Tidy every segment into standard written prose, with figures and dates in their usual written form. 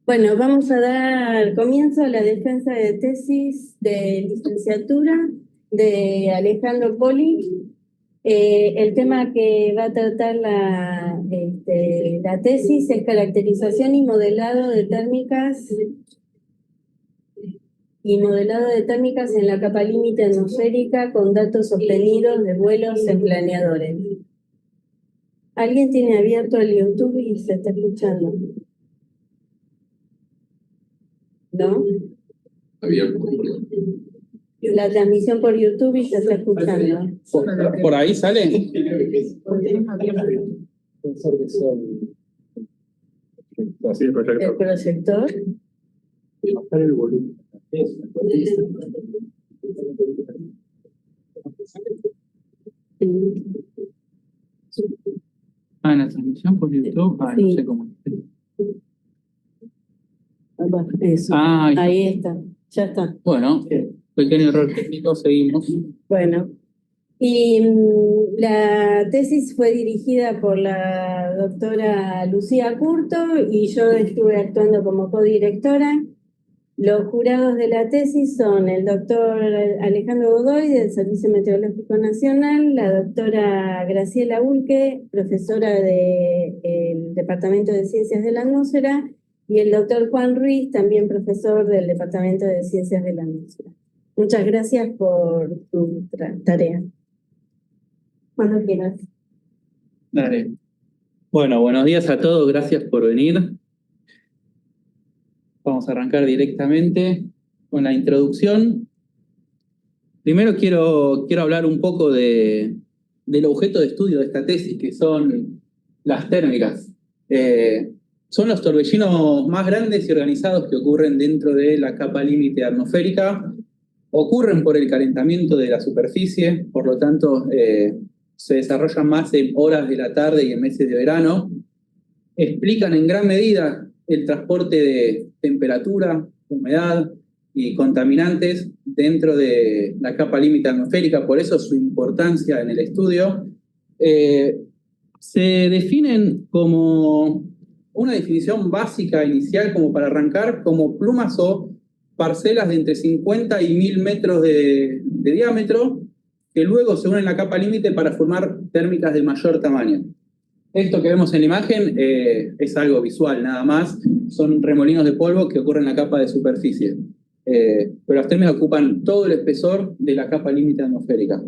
Bueno, vamos a dar comienzo a la defensa de tesis de licenciatura de Alejandro Poli. El tema que va a tratar la tesis es caracterización y modelado de térmicas en la capa límite atmosférica con datos obtenidos de vuelos en planeadores. ¿Alguien tiene abierto el YouTube y se está escuchando? ¿No? Abierto. La transmisión por YouTube y se está escuchando. ¿Por ahí sale? Sí, el proyector. El proyector. Bajar el volumen. En la transmisión por YouTube. Sí. No sé cómo. Eso. Ahí está. Ya está. Bueno, pequeño error técnico, seguimos. Bueno. Y la tesis fue dirigida por la doctora Lucía Curto y yo estuve actuando como codirectora. Los jurados de la tesis son el doctor Alejandro Godoy del Servicio Meteorológico Nacional, la doctora Graciela Ulque, profesora del Departamento de Ciencias de la Atmósfera, y el doctor Juan Ruiz, también profesor del Departamento de Ciencias de la Atmósfera. Muchas gracias por tu tarea. Cuando quieras. Dale. Bueno, buenos días a todos, gracias por venir. Vamos a arrancar directamente con la introducción. Primero quiero hablar un poco del objeto de estudio de esta tesis, que son las térmicas. Son los torbellinos más grandes y organizados que ocurren dentro de la capa límite atmosférica. Ocurren por el calentamiento de la superficie, por lo tanto se desarrollan más en horas de la tarde y en meses de verano. Explican en gran medida el transporte de temperatura, humedad y contaminantes dentro de la capa límite atmosférica, por eso su importancia en el estudio. Se definen como una definición básica inicial, como para arrancar, como plumas o parcelas de entre 50 y 1000 metros de diámetro, que luego se unen en la capa límite para formar térmicas de mayor tamaño. Esto que vemos en la imagen es algo visual nada más, son remolinos de polvo que ocurren en la capa de superficie. Pero las térmicas ocupan todo el espesor de la capa límite atmosférica.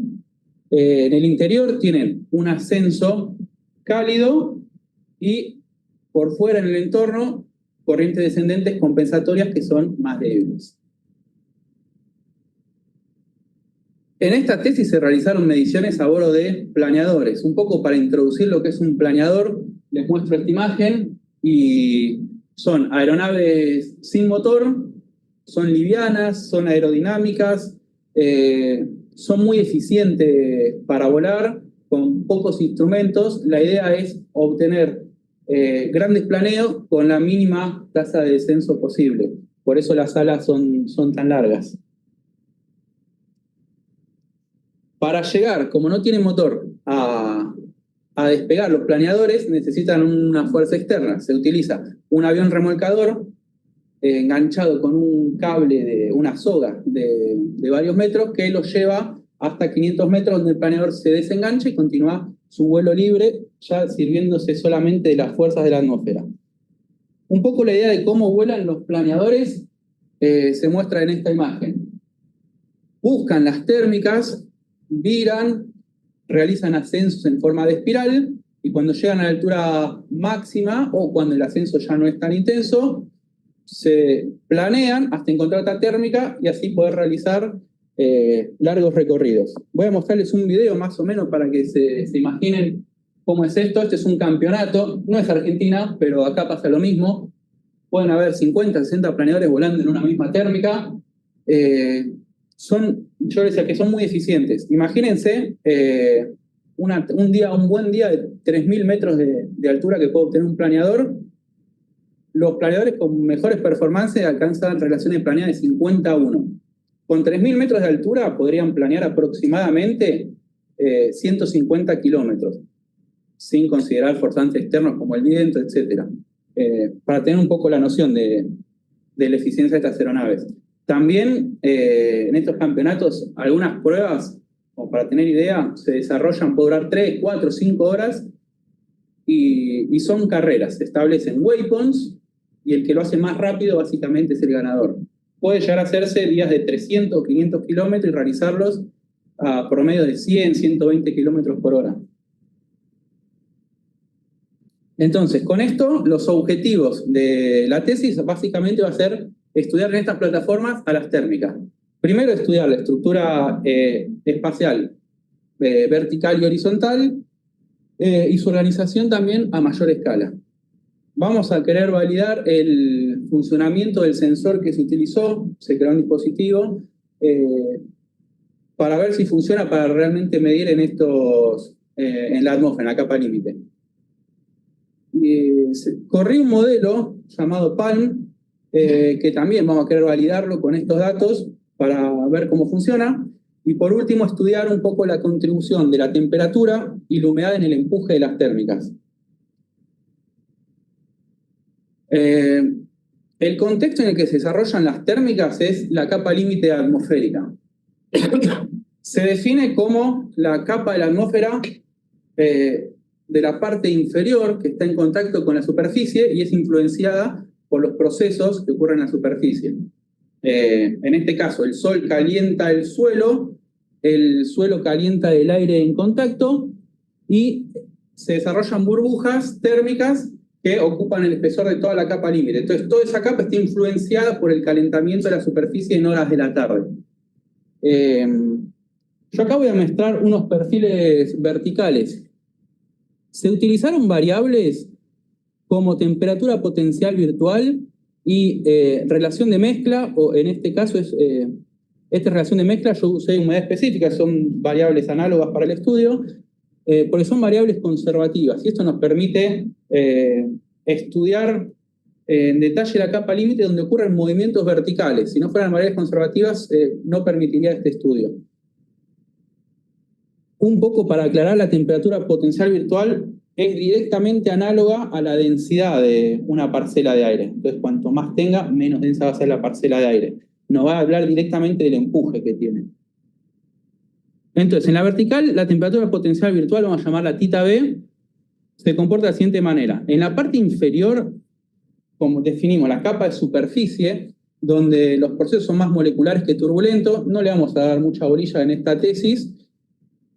En el interior tienen un ascenso cálido y por fuera en el entorno corrientes descendentes compensatorias que son más débiles. En esta tesis se realizaron mediciones a bordo de planeadores. Un poco para introducir lo que es un planeador, les muestro esta imagen, y son aeronaves sin motor, son livianas, son aerodinámicas, son muy eficientes para volar, con pocos instrumentos. La idea es obtener grandes planeos con la mínima tasa de descenso posible. Por eso las alas son tan largas. Para llegar, como no tienen motor, a despegar los planeadores, necesitan una fuerza externa. Se utiliza un avión remolcador enganchado con un cable de una soga de varios metros que los lleva hasta 500 metros, donde el planeador se desengancha y continúa su vuelo libre, ya sirviéndose solamente de las fuerzas de la atmósfera. Un poco la idea de cómo vuelan los planeadores se muestra en esta imagen. Buscan las térmicas, viran, realizan ascensos en forma de espiral, y cuando llegan a la altura máxima o cuando el ascenso ya no es tan intenso, se planean hasta encontrar otra térmica y así poder realizar largos recorridos. Voy a mostrarles un video más o menos para que se imaginen cómo es esto. Este es un campeonato, no es Argentina, pero acá pasa lo mismo. Pueden haber 50, 60 planeadores volando en una misma térmica. Yo decía que son muy eficientes. Imagínense un buen día de 3000 metros de altura que puede obtener un planeador. Los planeadores con mejores performances alcanzan relaciones planeadas de 50-1. Con 3000 metros de altura podrían planear aproximadamente 150 kilómetros, sin considerar forzantes externos como el viento, etc. para tener un poco la noción de la eficiencia de estas aeronaves. También en estos campeonatos, algunas pruebas, como para tener idea, se desarrollan, puede durar 3, 4, 5 horas, y son carreras. Se establecen waypoints, y el que lo hace más rápido básicamente es el ganador. Puede llegar a hacerse días de 300 o 500 kilómetros y realizarlos a promedio de 100, 120 kilómetros por hora. Entonces, con esto, los objetivos de la tesis básicamente va a ser estudiar en estas plataformas a las térmicas. Primero, estudiar la estructura espacial vertical y horizontal y su organización también a mayor escala. Vamos a querer validar el funcionamiento del sensor que se utilizó, se creó un dispositivo, para ver si funciona para realmente medir en la atmósfera, en la capa límite. Corrí un modelo llamado PALM, que también vamos a querer validarlo con estos datos para ver cómo funciona. Y por último, estudiar un poco la contribución de la temperatura y la humedad en el empuje de las térmicas. El contexto en el que se desarrollan las térmicas es la capa límite atmosférica. Se define como la capa de la atmósfera de la parte inferior que está en contacto con la superficie y es influenciada por los procesos que ocurren en la superficie. En este caso, el sol calienta el suelo calienta el aire en contacto y se desarrollan burbujas térmicas que ocupan el espesor de toda la capa límite. Entonces, toda esa capa está influenciada por el calentamiento de la superficie en horas de la tarde. Yo acá voy a mostrar unos perfiles verticales. Se utilizaron variables como temperatura potencial virtual y relación de mezcla, o en este caso esta relación de mezcla yo usé humedad específica, son variables análogas para el estudio, porque son variables conservativas, y esto nos permite estudiar en detalle la capa límite donde ocurren movimientos verticales. Si no fueran variables conservativas, no permitiría este estudio. Un poco para aclarar, la temperatura potencial virtual es directamente análoga a la densidad de una parcela de aire. Entonces, cuanto más tenga, menos densa va a ser la parcela de aire. Nos va a hablar directamente del empuje que tiene. Entonces, en la vertical, la temperatura potencial virtual, vamos a llamarla θB, se comporta de la siguiente manera. En la parte inferior, como definimos la capa de superficie, donde los procesos son más moleculares que turbulentos, no le vamos a dar mucha bolilla en esta tesis.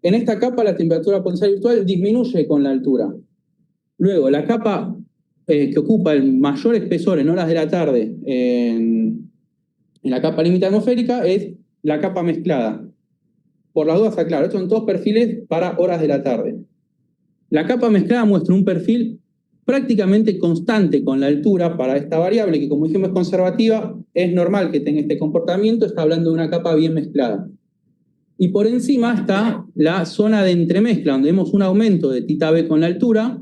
En esta capa la temperatura potencial virtual disminuye con la altura. Luego, la capa que ocupa el mayor espesor en horas de la tarde en la capa límite atmosférica es la capa mezclada. Por las dudas aclaro, estos son todos perfiles para horas de la tarde. La capa mezclada muestra un perfil prácticamente constante con la altura para esta variable, que como dijimos es conservativa, es normal que tenga este comportamiento, está hablando de una capa bien mezclada. Y por encima está la zona de entremezcla, donde vemos un aumento de θB con la altura,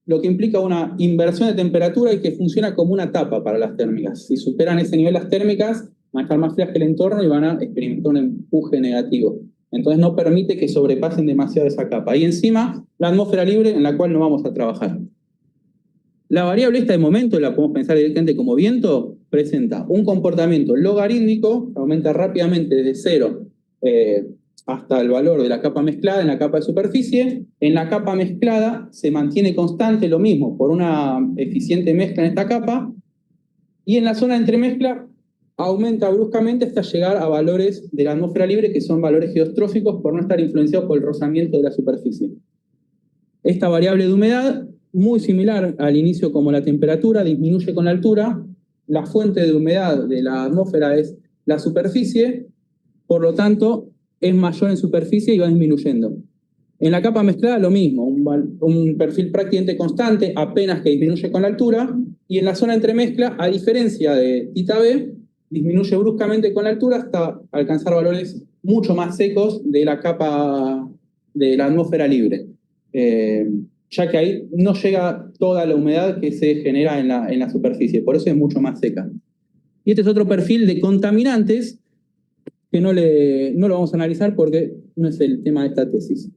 lo que implica una inversión de temperatura y que funciona como una tapa para las térmicas. Si superan ese nivel las térmicas, van a estar más frías que el entorno y van a experimentar un empuje negativo. Entonces no permite que sobrepasen demasiado esa capa. Y encima, la atmósfera libre en la cual no vamos a trabajar. La variable esta de momento, la podemos pensar directamente como viento, presenta un comportamiento logarítmico, aumenta rápidamente desde 0 hasta el valor de la capa mezclada en la capa de superficie. En la capa mezclada se mantiene constante lo mismo por una eficiente mezcla en esta capa, y en la zona de entremezcla aumenta bruscamente hasta llegar a valores de la atmósfera libre que son valores geostróficos por no estar influenciados por el rozamiento de la superficie. Esta variable de humedad, muy similar al inicio como la temperatura, disminuye con la altura. La fuente de humedad de la atmósfera es la superficie, por lo tanto es mayor en superficie y va disminuyendo. En la capa mezclada lo mismo, un perfil prácticamente constante, apenas que disminuye con la altura, y en la zona entremezcla, a diferencia de θB, disminuye bruscamente con la altura hasta alcanzar valores mucho más secos de la capa de la atmósfera libre, ya que ahí no llega toda la humedad que se genera en la superficie, por eso es mucho más seca. Y este es otro perfil de contaminantes que no lo vamos a analizar porque no es el tema de esta tesis.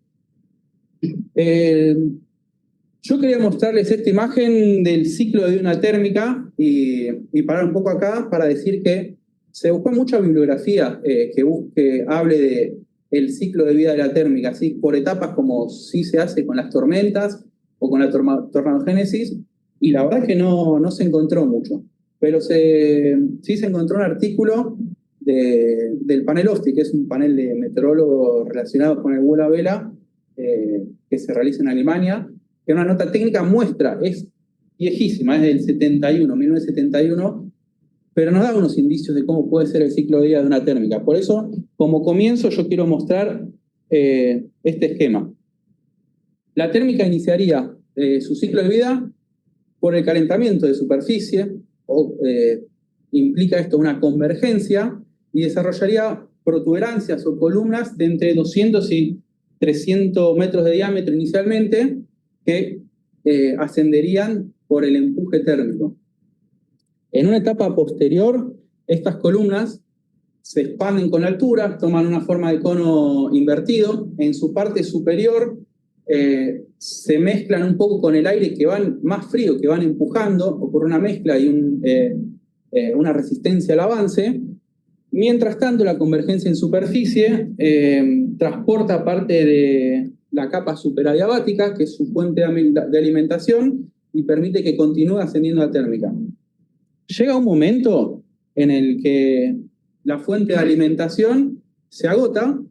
Yo quería mostrarles esta imagen del ciclo de vida de una térmica y parar un poco acá para decir que se buscó mucha bibliografía que hable del ciclo de vida de la térmica, ¿sí? Por etapas como sí se hace con las tormentas o con la tornadogénesis, y la verdad es que no se encontró mucho. Pero sí se encontró un artículo del panel OSTI, que es un panel de meteorólogos relacionados con el vuelo a vela que se realiza en Alemania, que una nota técnica muestra, es viejísima, es del 71, 1971, pero nos da unos indicios de cómo puede ser el ciclo de vida de una térmica. Por eso, como comienzo, yo quiero mostrar este esquema. La térmica iniciaría su ciclo de vida por el calentamiento de superficie, implica esto una convergencia, y desarrollaría protuberancias o columnas de entre 200 y 300 metros de diámetro inicialmente, que ascenderían por el empuje térmico. En una etapa posterior, estas columnas se expanden con la altura, toman una forma de cono invertido. En su parte superior se mezclan un poco con el aire que van más frío, que van empujando, o por una mezcla y una resistencia al avance. Mientras tanto, la convergencia en superficie transporta parte de la capa superadiabática, que es su fuente de alimentación, y permite que continúe ascendiendo la térmica. Llega un momento en el que la fuente de alimentación se agota,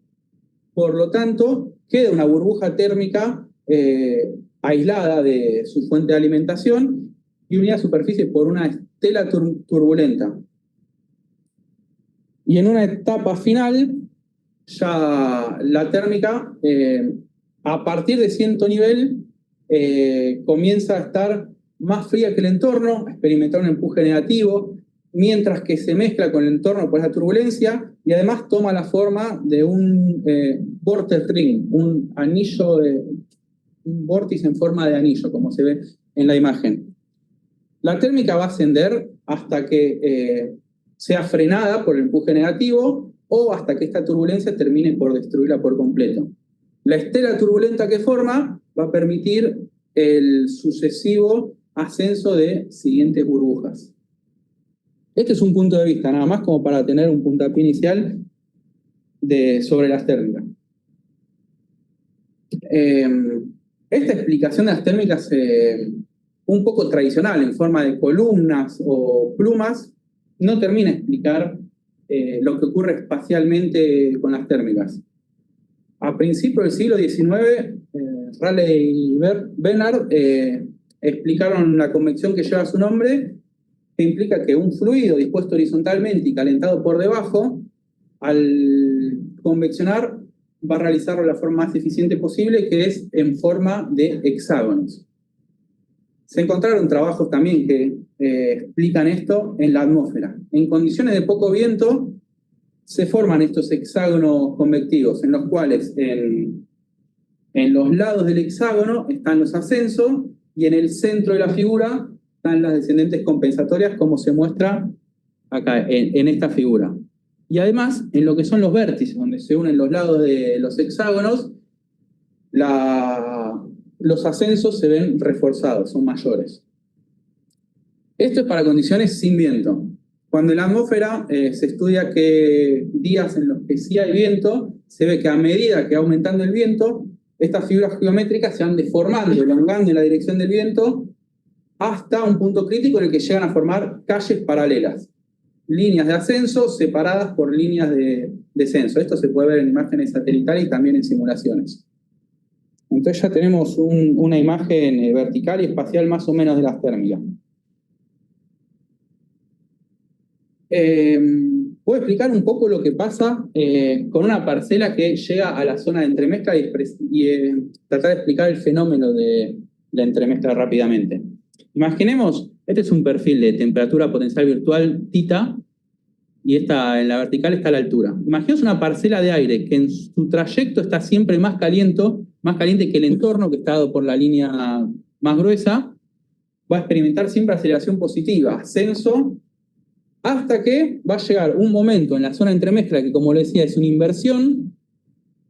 por lo tanto, queda una burbuja térmica aislada de su fuente de alimentación y unida a superficie por una estela turbulenta. Y en una etapa final, ya la térmica, a partir de cierto nivel, comienza a estar más fría que el entorno, a experimentar un empuje negativo, mientras que se mezcla con el entorno por esa turbulencia, y además toma la forma de un vortex ring, un anillo, un vórtice en forma de anillo, como se ve en la imagen. La térmica va a ascender hasta que sea frenada por el empuje negativo o hasta que esta turbulencia termine por destruirla por completo. La estela turbulenta que forma va a permitir el sucesivo ascenso de siguientes burbujas. Este es un punto de vista, nada más como para tener un puntapié inicial sobre las térmicas. Esta explicación de las térmicas un poco tradicional, en forma de columnas o plumas, no termina de explicar lo que ocurre espacialmente con las térmicas. A principios del siglo XIX, Raleigh y Bernard explicaron la convección que lleva su nombre, que implica que un fluido dispuesto horizontalmente y calentado por debajo, al conveccionar, va a realizarlo de la forma más eficiente posible, que es en forma de hexágonos. Se encontraron trabajos también que explican esto en la atmósfera. En condiciones de poco viento, se forman estos hexágonos convectivos, en los cuales en los lados del hexágono están los ascensos y en el centro de la figura están las descendentes compensatorias, como se muestra acá en esta figura. Y además, en lo que son los vértices, donde se unen los lados de los hexágonos, los ascensos se ven reforzados, son mayores. Esto es para condiciones sin viento. Cuando en la atmósfera se estudia que días en los que sí hay viento, se ve que a medida que va aumentando el viento, estas figuras geométricas se van deformando, elongando en la dirección del viento, hasta un punto crítico en el que llegan a formar calles paralelas. Líneas de ascenso separadas por líneas de descenso. Esto se puede ver en imágenes satelitales y también en simulaciones. Entonces ya tenemos una imagen vertical y espacial más o menos de las térmicas. Puedo explicar un poco lo que pasa con una parcela que llega a la zona de entremezcla y tratar de explicar el fenómeno de la entremezcla rápidamente. Imaginemos, este es un perfil de temperatura potencial virtual θ, y en la vertical está la altura. Imaginemos una parcela de aire que en su trayecto está siempre más caliente que el entorno, que está dado por la línea más gruesa. Va a experimentar siempre aceleración positiva, ascenso, hasta que va a llegar un momento en la zona de entremezcla que, como les decía, es una inversión.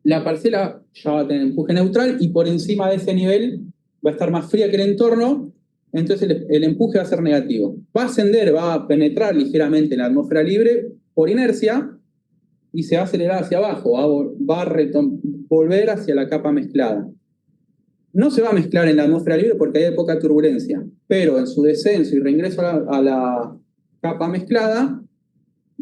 La parcela ya va a tener empuje neutral y por encima de ese nivel va a estar más fría que el entorno, entonces el empuje va a ser negativo. Va a ascender, va a penetrar ligeramente en la atmósfera libre por inercia y se va a acelerar hacia abajo, va a volver hacia la capa mezclada. No se va a mezclar en la atmósfera libre porque hay poca turbulencia, pero en su descenso y reingreso a la capa mezclada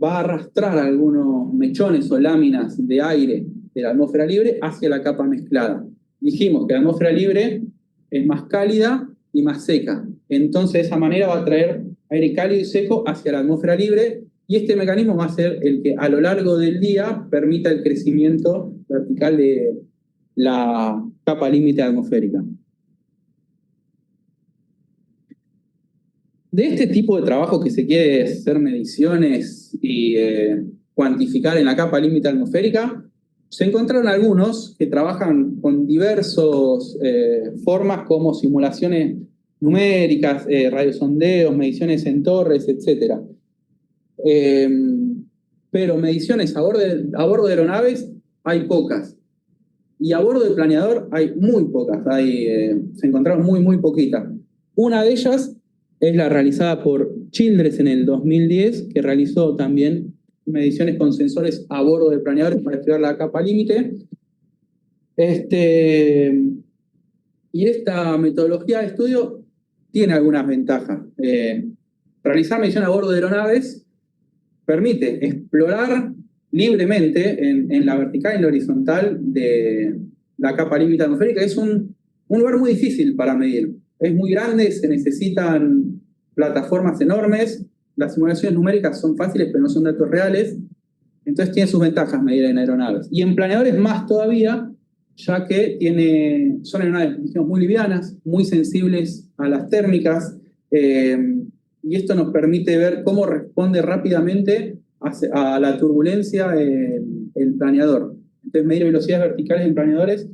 va a arrastrar algunos mechones o láminas de aire de la atmósfera libre hacia la capa mezclada. Dijimos que la atmósfera libre es más cálida y más seca. Entonces, de esa manera va a traer aire cálido y seco hacia la atmósfera libre, y este mecanismo va a ser el que a lo largo del día permita el crecimiento vertical de la capa límite atmosférica. De este tipo de trabajo que se quiere hacer mediciones y cuantificar en la capa límite atmosférica, se encontraron algunos que trabajan con diversas formas como simulaciones numéricas, radiosondeos, mediciones en torres, etc. Pero mediciones a bordo de aeronaves hay pocas. Y a bordo del planeador hay muy pocas. Se encontraron muy poquitas. Una de ellas es la realizada por Childress en el 2010, que realizó también mediciones con sensores a bordo de planeadores para estudiar la capa límite. Y esta metodología de estudio tiene algunas ventajas. Realizar medición a bordo de aeronaves permite explorar libremente en la vertical y en la horizontal de la capa límite atmosférica. Es un lugar muy difícil para medir. Es muy grande, se necesitan plataformas enormes, las simulaciones numéricas son fáciles pero no son datos reales, entonces tiene sus ventajas medir en aeronaves. Y en planeadores más todavía, ya que son aeronaves, dijimos, muy livianas, muy sensibles a las térmicas, y esto nos permite ver cómo responde rápidamente a la turbulencia el planeador. Entonces medir velocidades verticales en planeadores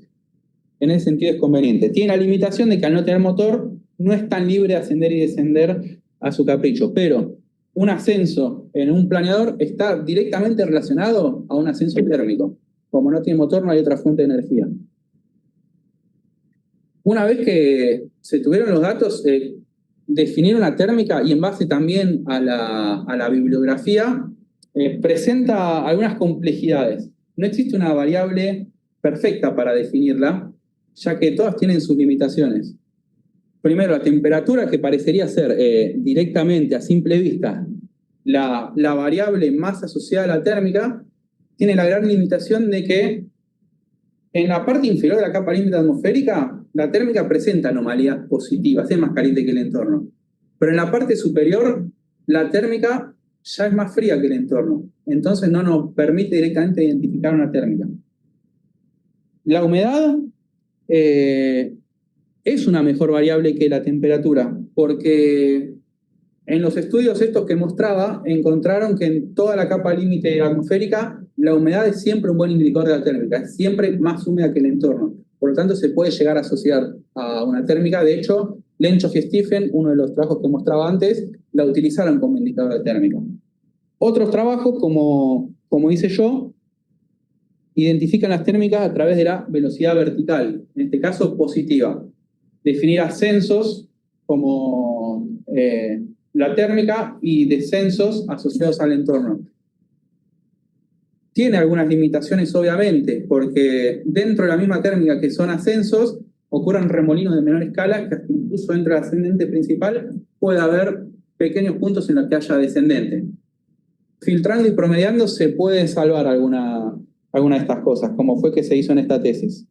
en ese sentido es conveniente. Tiene la limitación de que al no tener motor no es tan libre de ascender y descender a su capricho, pero un ascenso en un planeador está directamente relacionado a un ascenso térmico. Como no tiene motor, no hay otra fuente de energía. Una vez que se tuvieron los datos, definir una térmica, y en base también a la bibliografía, presenta algunas complejidades. No existe una variable perfecta para definirla, ya que todas tienen sus limitaciones. Primero, la temperatura, que parecería ser directamente, a simple vista, la variable más asociada a la térmica, tiene la gran limitación de que en la parte inferior de la capa límite atmosférica, la térmica presenta anomalías positivas, es más caliente que el entorno. Pero en la parte superior, la térmica ya es más fría que el entorno. Entonces no nos permite directamente identificar una térmica. La humedad es una mejor variable que la temperatura, porque en los estudios estos que mostraba, encontraron que en toda la capa límite atmosférica, la humedad es siempre un buen indicador de la térmica, es siempre más húmeda que el entorno. Por lo tanto, se puede llegar a asociar a una térmica. De hecho, Lenchoff y Stephen, uno de los trabajos que mostraba antes, la utilizaron como indicador de térmica. Otros trabajos, como hice yo, identifican las térmicas a través de la velocidad vertical, en este caso positiva. Definir ascensos como la térmica y descensos asociados al entorno. Tiene algunas limitaciones, obviamente, porque dentro de la misma térmica que son ascensos, ocurren remolinos de menor escala, que incluso dentro del ascendente principal puede haber pequeños puntos en los que haya descendente. Filtrando y promediando se puede salvar alguna de estas cosas, como fue que se hizo en esta tesis.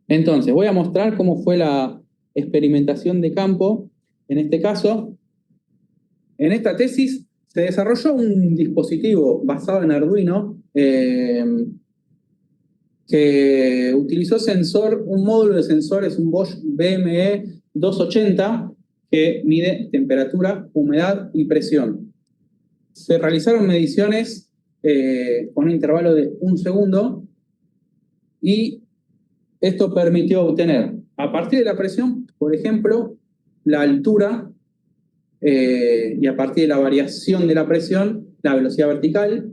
Entonces, voy a mostrar cómo fue la experimentación de campo. En este caso, en esta tesis se desarrolló un dispositivo basado en Arduino que utilizó un módulo de sensores, un Bosch BME 280, que mide temperatura, humedad y presión. Se realizaron mediciones con un intervalo de 1 segundo y esto permitió obtener, a partir de la presión, por ejemplo, la altura y a partir de la variación de la presión, la velocidad vertical,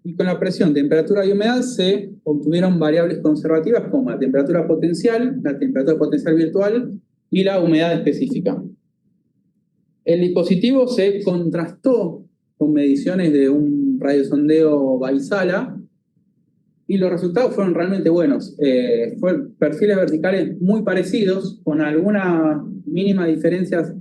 Y con la presión, temperatura y humedad se obtuvieron variables conservativas como la temperatura potencial virtual y la humedad específica. El dispositivo se contrastó con mediciones de un radiosondeo Vaisala y los resultados fueron realmente buenos. Fueron perfiles verticales muy parecidos, con algunas mínimas diferencias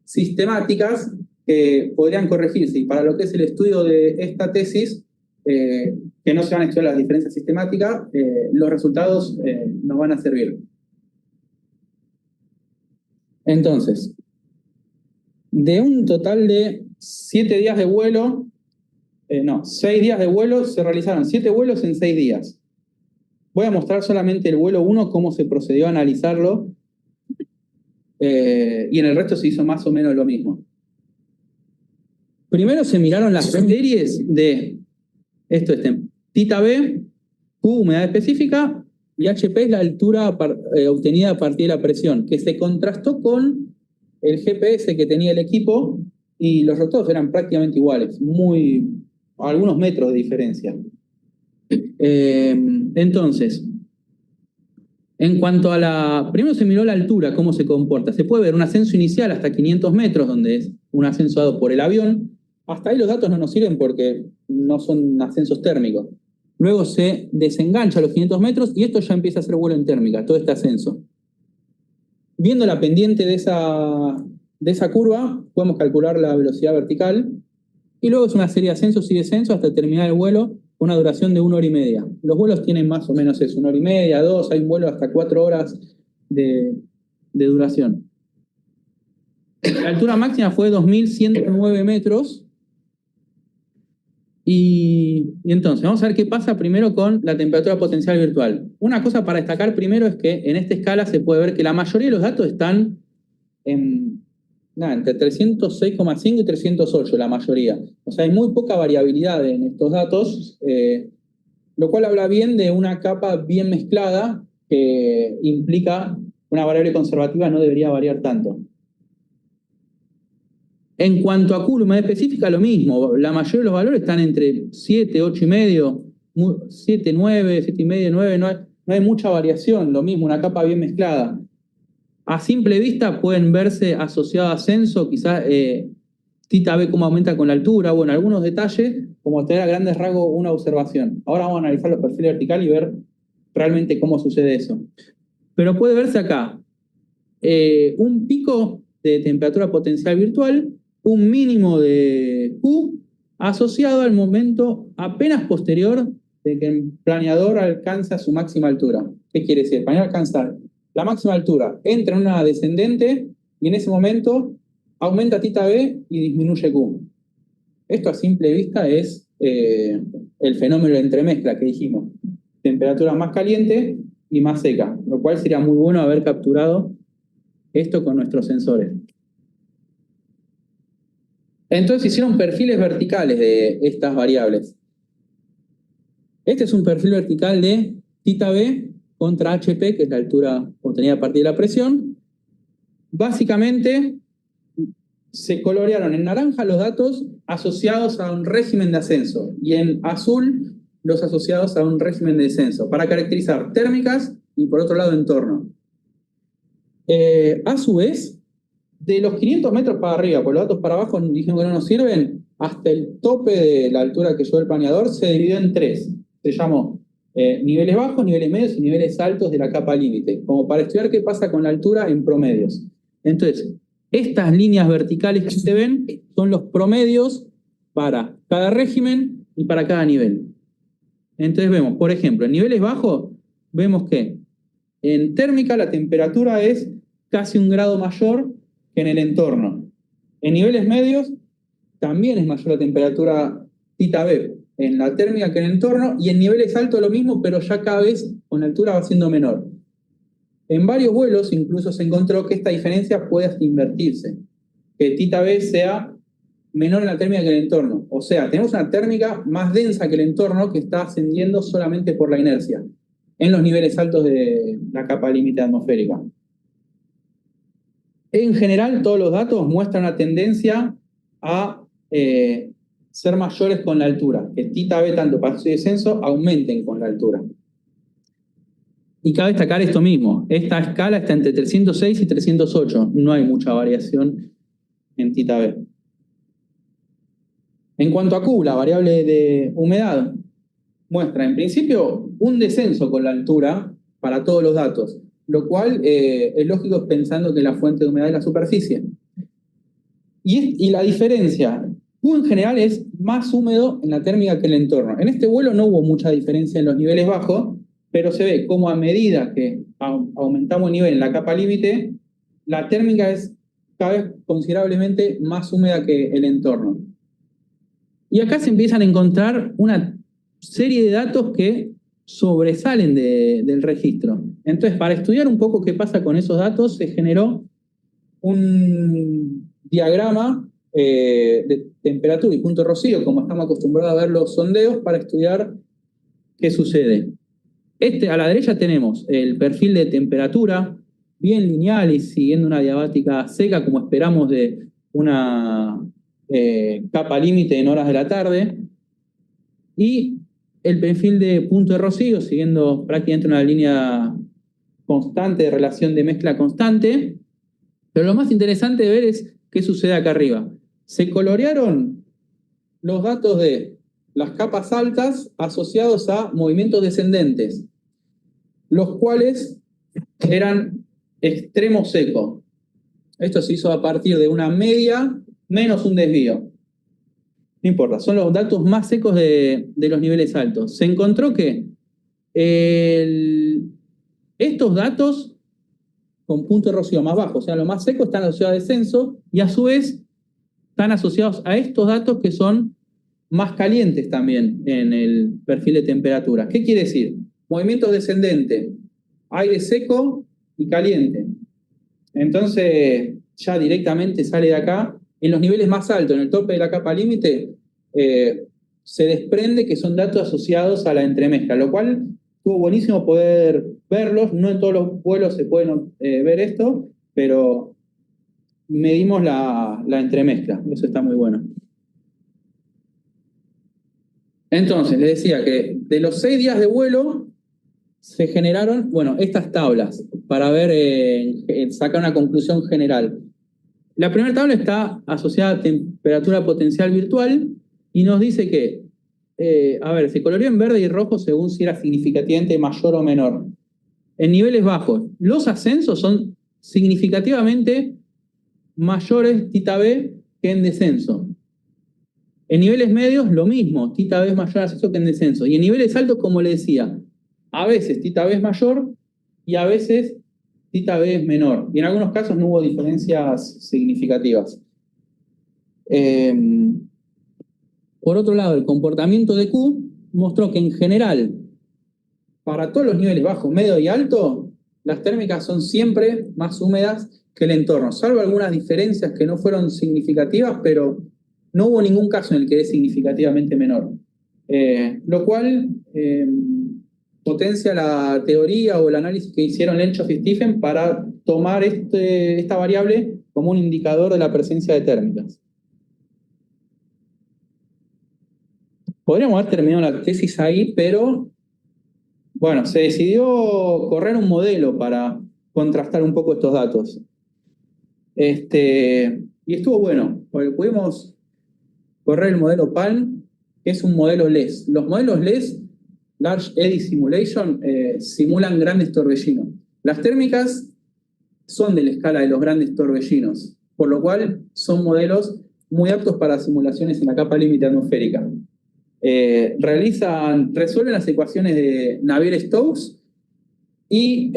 sistemáticas que podrían corregirse. Y para lo que es el estudio de esta tesis, que no se van a estudiar las diferencias sistemáticas, los resultados nos van a servir. Entonces, de un total de 7 días de vuelo, 6 días de vuelo, se realizaron 7 vuelos en 6 días. Voy a mostrar solamente el vuelo 1, cómo se procedió a analizarlo, y en el resto se hizo más o menos lo mismo. Primero se miraron las series de, esto es tita B, Q, humedad específica, y HP es la altura obtenida a partir de la presión, que se contrastó con el GPS que tenía el equipo, y los resultados eran prácticamente iguales, algunos metros de diferencia. Entonces, en cuanto a primero se miró la altura, cómo se comporta. Se puede ver un ascenso inicial hasta 500 metros, donde es un ascenso dado por el avión. Hasta ahí los datos no nos sirven porque no son ascensos térmicos. Luego se desengancha a los 500 metros y esto ya empieza a ser vuelo en térmica, todo este ascenso. Viendo la pendiente de esa curva, podemos calcular la velocidad vertical y luego es una serie de ascensos y descensos hasta terminar el vuelo con una duración de 1 hora y media. Los vuelos tienen más o menos eso, 1 hora y media, 2, hay un vuelo hasta 4 horas de duración. La altura máxima fue 2.109 metros. Y entonces, vamos a ver qué pasa primero con la temperatura potencial virtual. Una cosa para destacar primero es que en esta escala se puede ver que la mayoría de los datos están entre 306,5 y 308, la mayoría. O sea, hay muy poca variabilidad en estos datos, lo cual habla bien de una capa bien mezclada que implica una variable conservativa no debería variar tanto. En cuanto a Q, humedad específica, lo mismo. La mayoría de los valores están entre 7, 8,5, 7, 9, 7,5, 9. No hay mucha variación, lo mismo, una capa bien mezclada. A simple vista pueden verse asociado a ascenso, quizás tita B cómo aumenta con la altura, bueno, algunos detalles, como tener a grandes rasgos una observación. Ahora vamos a analizar los perfiles verticales y ver realmente cómo sucede eso. Pero puede verse acá un pico de temperatura potencial virtual, un mínimo de Q asociado al momento apenas posterior de que el planeador alcanza su máxima altura. ¿Qué quiere decir? El planeador alcanza la máxima altura, entra en una descendente y en ese momento aumenta tita B y disminuye Q. Esto a simple vista es el fenómeno de entremezcla que dijimos. Temperatura más caliente y más seca, lo cual sería muy bueno haber capturado esto con nuestros sensores. Entonces hicieron perfiles verticales de estas variables. Este es un perfil vertical de tita B contra HP, que es la altura obtenida a partir de la presión. Básicamente se colorearon en naranja los datos asociados a un régimen de ascenso y en azul los asociados a un régimen de descenso, para caracterizar térmicas y por otro lado entorno. A su vez, de los 500 metros para arriba, por los datos para abajo dijeron que no nos sirven, hasta el tope de la altura que llevó el planeador se dividió en 3. Se llamó niveles bajos, niveles medios y niveles altos de la capa límite, como para estudiar qué pasa con la altura en promedios. Entonces, estas líneas verticales que se ven son los promedios para cada régimen y para cada nivel. Entonces vemos, por ejemplo, en niveles bajos, vemos que en térmica la temperatura es casi 1 grado mayor que en el entorno. En niveles medios también es mayor la temperatura tita B en la térmica que en el entorno, y en niveles altos lo mismo, pero ya cada vez con la altura va siendo menor. En varios vuelos incluso se encontró que esta diferencia puede hasta invertirse, que tita B sea menor en la térmica que en el entorno. O sea, tenemos una térmica más densa que el entorno que está ascendiendo solamente por la inercia en los niveles altos de la capa límite atmosférica. En general, todos los datos muestran una tendencia a ser mayores con la altura, que tita B tanto para su descenso aumenten con la altura. Y cabe destacar esto mismo, esta escala está entre 306 y 308, no hay mucha variación en tita B. En cuanto a Q, la variable de humedad, muestra en principio un descenso con la altura para todos los datos, lo cual es lógico pensando que la fuente de humedad es la superficie. Y la diferencia, Q en general es más húmedo en la térmica que el entorno. En este vuelo no hubo mucha diferencia en los niveles bajos, pero se ve como a medida que aumentamos el nivel en la capa límite, la térmica es cada vez considerablemente más húmeda que el entorno. Y acá se empiezan a encontrar una serie de datos que sobresalen del registro. Entonces, para estudiar un poco qué pasa con esos datos, se generó un diagrama de temperatura y punto de rocío, como estamos acostumbrados a ver los sondeos, para estudiar qué sucede. A la derecha tenemos el perfil de temperatura, bien lineal y siguiendo una diabática seca, como esperamos de una capa límite en horas de la tarde, y el perfil de punto de rocío, siguiendo prácticamente una línea constante de relación de mezcla constante. Pero lo más interesante de ver es qué sucede acá arriba. Se colorearon los datos de las capas altas asociados a movimientos descendentes, los cuales eran extremo seco. Esto se hizo a partir de una media menos un desvío. No importa, son los datos más secos de los niveles altos. Se encontró que estos datos con punto de rocío más bajo, o sea, lo más seco, están asociados a descenso y a su vez están asociados a estos datos que son más calientes también en el perfil de temperatura. ¿Qué quiere decir? Movimientos descendentes, aire seco y caliente. Entonces, ya directamente sale de acá. En los niveles más altos, en el tope de la capa límite, se desprende que son datos asociados a la entremezcla, lo cual estuvo buenísimo poder verlos. No en todos los vuelos se pueden ver esto, pero medimos la entremezcla. Eso está muy bueno. Entonces, les decía que de los 6 días de vuelo se generaron, bueno, estas tablas para ver, sacar una conclusión general. La primera tabla está asociada a temperatura potencial virtual y nos dice que, se coloreó en verde y rojo según si era significativamente mayor o menor. En niveles bajos, los ascensos son significativamente mayores tita B que en descenso. En niveles medios, lo mismo, tita B es mayor en ascenso que en descenso. Y en niveles altos, como le decía, a veces tita B es mayor y a veces tita B es menor. Y en algunos casos no hubo diferencias significativas. Por otro lado, el comportamiento de Q mostró que en general, para todos los niveles bajo, medio y alto, las térmicas son siempre más húmedas que el entorno, salvo algunas diferencias que no fueron significativas, pero no hubo ningún caso en el que es significativamente menor. Lo cual potencia la teoría o el análisis que hicieron Lenchoff y Stephen para tomar esta variable como un indicador de la presencia de térmicas. Podríamos haber terminado la tesis ahí, pero bueno, se decidió correr un modelo para contrastar un poco estos datos. Y estuvo bueno, porque pudimos correr el modelo PALM, que es un modelo LES. Los modelos LES, Large Eddy Simulation, simulan grandes torbellinos. Las térmicas son de la escala de los grandes torbellinos, por lo cual son modelos muy aptos para simulaciones en la capa límite atmosférica. Resuelven las ecuaciones de Navier-Stokes y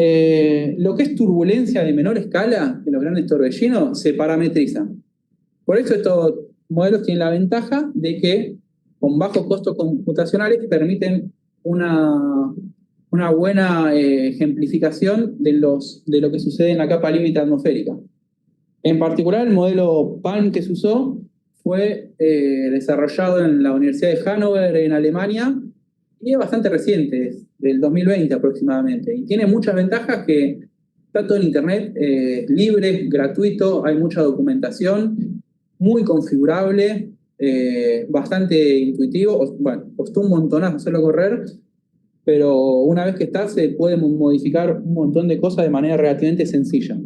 lo que es turbulencia de menor escala en los grandes torbellinos se parametrizan. Por eso estos modelos tienen la ventaja de que con bajos costos computacionales permiten una buena ejemplificación de lo que sucede en la capa límite atmosférica. En particular, el modelo PALM que se usó fue desarrollado en la Universidad de Hannover, en Alemania, y es bastante reciente, es del 2020 aproximadamente. Y tiene muchas ventajas que está todo en internet, libre, gratuito, hay mucha documentación, muy configurable, bastante intuitivo. Bueno, costó un montonazo hacerlo correr, pero una vez que está se puede modificar un montón de cosas de manera relativamente sencilla.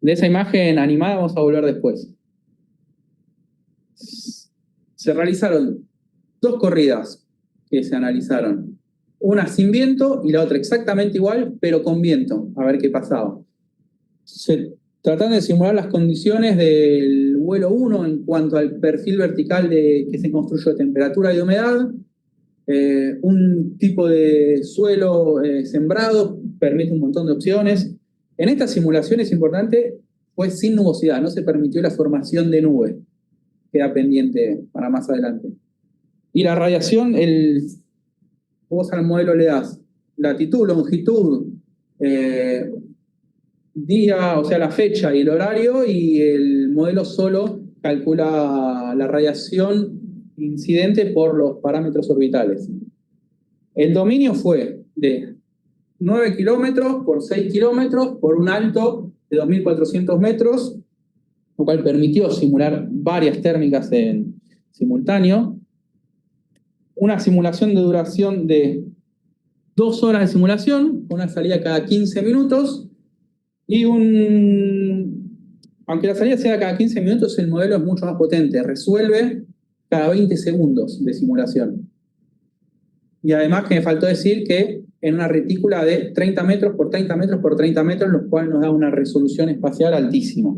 De esa imagen animada vamos a volver después. Se realizaron 2 corridas que se analizaron. Una sin viento y la otra exactamente igual, pero con viento. A ver qué pasaba. Tratando de simular las condiciones del vuelo 1 en cuanto al perfil vertical que se construyó de temperatura y humedad. Un tipo de suelo sembrado permite un montón de opciones. En esta simulación es importante, fue sin nubosidad, no se permitió la formación de nube. Queda pendiente para más adelante. Y la radiación, vos al modelo le das latitud, longitud, día, o sea, la fecha y el horario, y el modelo solo calcula la radiación incidente por los parámetros orbitales. El dominio fue de 9 kilómetros por 6 kilómetros por un alto de 2.400 metros, lo cual permitió simular varias térmicas en simultáneo. Una simulación de duración de 2 horas de simulación, una salida cada 15 minutos, y aunque la salida sea cada 15 minutos, el modelo es mucho más potente, resuelve cada 20 segundos de simulación. Y además que me faltó decir que en una retícula de 30 metros por 30 metros por 30 metros, lo cual nos da una resolución espacial altísima.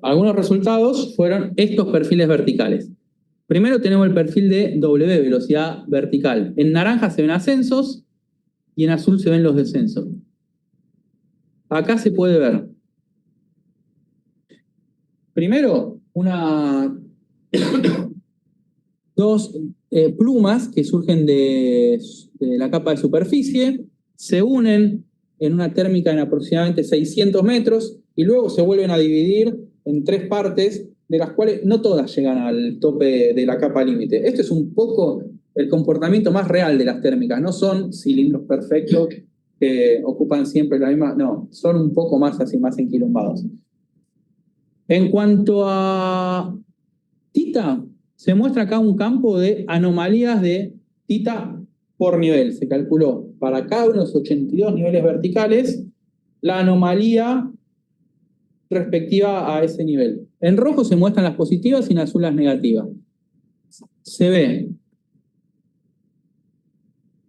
Algunos resultados fueron estos perfiles verticales. Primero tenemos el perfil de W, velocidad vertical. En naranja se ven ascensos y en azul se ven los descensos. Acá se puede ver. Primero, dos plumas que surgen de la capa de superficie, se unen en una térmica en aproximadamente 600 metros y luego se vuelven a dividir en 3 partes, de las cuales no todas llegan al tope de la capa límite. Esto es un poco el comportamiento más real de las térmicas. No son cilindros perfectos que ocupan siempre la misma, no, son un poco más así, más enquilombados. En cuanto a tita, se muestra acá un campo de anomalías de tita por nivel. Se calculó para cada uno de los 82 niveles verticales la anomalía respectiva a ese nivel. En rojo se muestran las positivas y en azul las negativas. Se ve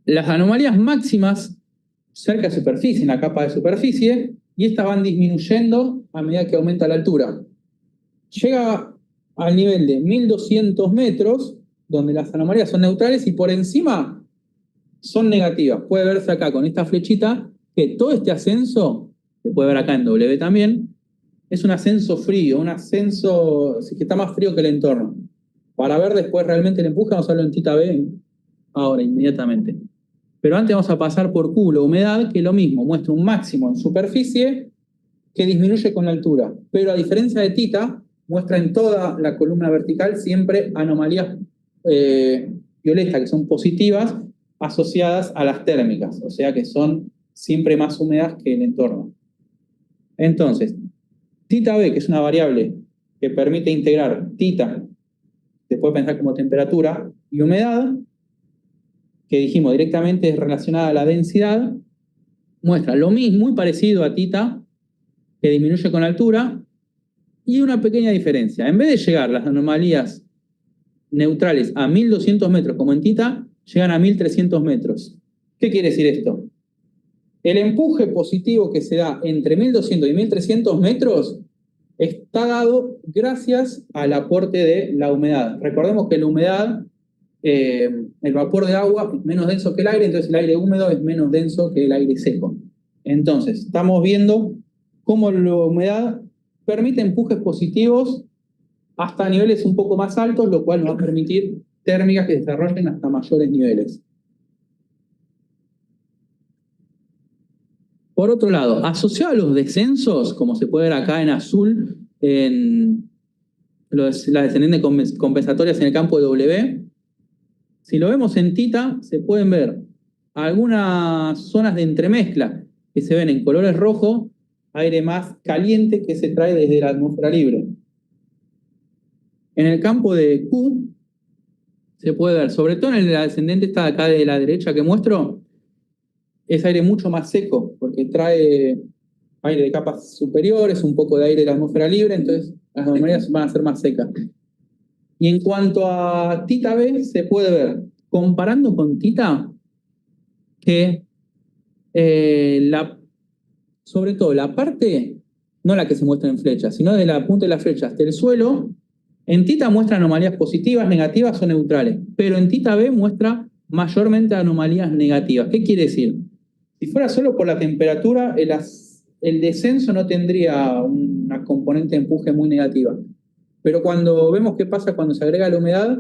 las anomalías máximas cerca de superficie, en la capa de superficie, y estas van disminuyendo a medida que aumenta la altura. Llega al nivel de 1200 metros, donde las anomalías son neutrales y por encima son negativas. Puede verse acá con esta flechita que todo este ascenso, se puede ver acá en W también, es un ascenso frío, un ascenso que está más frío que el entorno. Para ver después realmente el empuje, vamos a verlo en tita B ahora, inmediatamente. Pero antes vamos a pasar por Q, la humedad, que lo mismo, muestra un máximo en superficie que disminuye con la altura. Pero a diferencia de tita, muestra en toda la columna vertical siempre anomalías violetas, que son positivas, asociadas a las térmicas, o sea que son siempre más húmedas que el entorno. Entonces, tita B, que es una variable que permite integrar tita, se puede pensar como temperatura, y humedad, que dijimos directamente es relacionada a la densidad, muestra lo mismo, muy parecido a tita, que disminuye con la altura, y una pequeña diferencia. En vez de llegar las anomalías neutrales a 1200 metros como en tita, llegan a 1300 metros. ¿Qué quiere decir esto? El empuje positivo que se da entre 1200 y 1300 metros está dado gracias al aporte de la humedad. Recordemos que la humedad, el vapor de agua es menos denso que el aire, entonces el aire húmedo es menos denso que el aire seco. Entonces, estamos viendo cómo la humedad permite empujes positivos hasta niveles un poco más altos, lo cual nos va a permitir térmicas que desarrollen hasta mayores niveles. Por otro lado, asociado a los descensos, como se puede ver acá en azul, en las descendientes compensatorias en el campo de W, si lo vemos en tita, se pueden ver algunas zonas de entremezcla que se ven en colores rojos, aire más caliente que se trae desde la atmósfera libre. En el campo de Q se puede ver, sobre todo en la descendente, esta de acá de la derecha que muestro, es aire mucho más seco, porque trae aire de capas superiores, un poco de aire de la atmósfera libre, entonces las anomalías van a ser más secas. Y en cuanto a Tita B, se puede ver, comparando con Tita, que sobre todo la parte, no la que se muestra en flechas, sino de la punta de la flecha hasta el suelo, en Tita muestra anomalías positivas, negativas o neutrales, pero en Tita B muestra mayormente anomalías negativas. ¿Qué quiere decir? Si fuera solo por la temperatura, el descenso no tendría una componente de empuje muy negativa. Pero cuando vemos qué pasa cuando se agrega la humedad,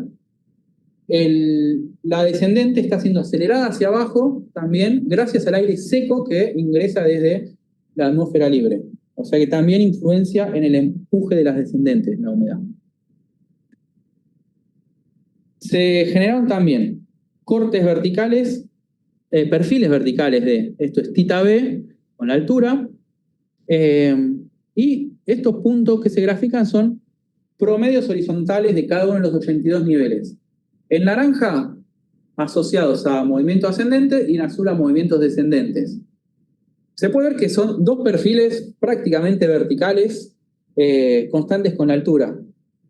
la descendente está siendo acelerada hacia abajo también gracias al aire seco que ingresa desde la atmósfera libre. O sea que también influencia en el empuje de las descendentes, la humedad. Se generaron también cortes verticales, perfiles verticales de, esto es Tita B, con la altura, y estos puntos que se grafican son promedios horizontales de cada uno de los 82 niveles. En naranja, asociados a movimiento ascendente, y en azul a movimientos descendentes. Se puede ver que son dos perfiles prácticamente verticales, constantes con la altura.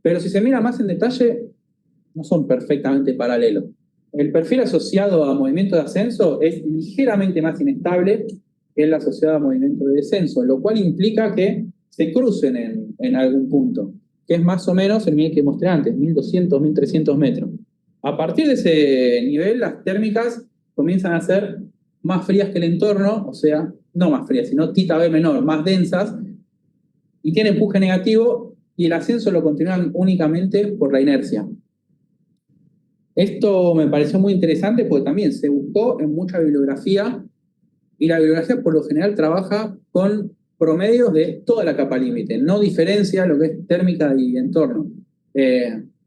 Pero si se mira más en detalle, no son perfectamente paralelos. El perfil asociado a movimiento de ascenso es ligeramente más inestable que el asociado a movimiento de descenso, lo cual implica que se crucen en algún punto, que es más o menos el nivel que mostré antes, 1200, 1300 metros. A partir de ese nivel, las térmicas comienzan a ser más frías que el entorno, o sea, no más frías, sino Tita B menor, más densas, y tiene empuje negativo, y el ascenso lo continúan únicamente por la inercia. Esto me pareció muy interesante porque también se buscó en mucha bibliografía, y la bibliografía por lo general trabaja con promedios de toda la capa límite, no diferencia lo que es térmica y entorno.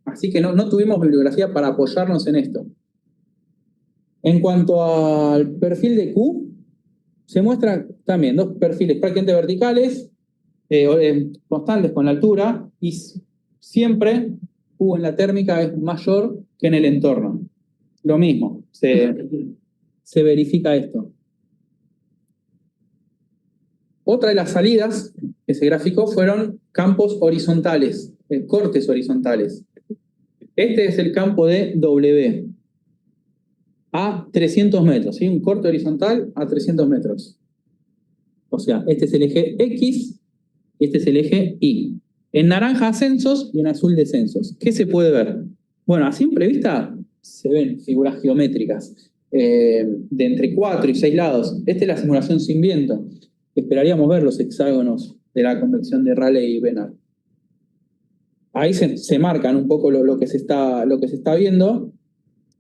Así que no tuvimos bibliografía para apoyarnos en esto. En cuanto al perfil de Q, se muestran también dos perfiles prácticamente verticales, constantes con la altura, y siempre Q en la térmica es mayor que en el entorno. Lo mismo, se verifica esto. Otra de las salidas que se graficó fueron campos horizontales, cortes horizontales. Este es el campo de W, a 300 metros, ¿sí? Un corte horizontal a 300 metros. O sea, este es el eje X y este es el eje Y. En naranja ascensos y en azul descensos. ¿Qué se puede ver? Bueno, a simple vista se ven figuras geométricas de entre 4 y 6 lados. Esta es la simulación sin viento. Esperaríamos ver los hexágonos de la convección de Rayleigh y Bénard. Ahí se marcan un poco lo que se está viendo.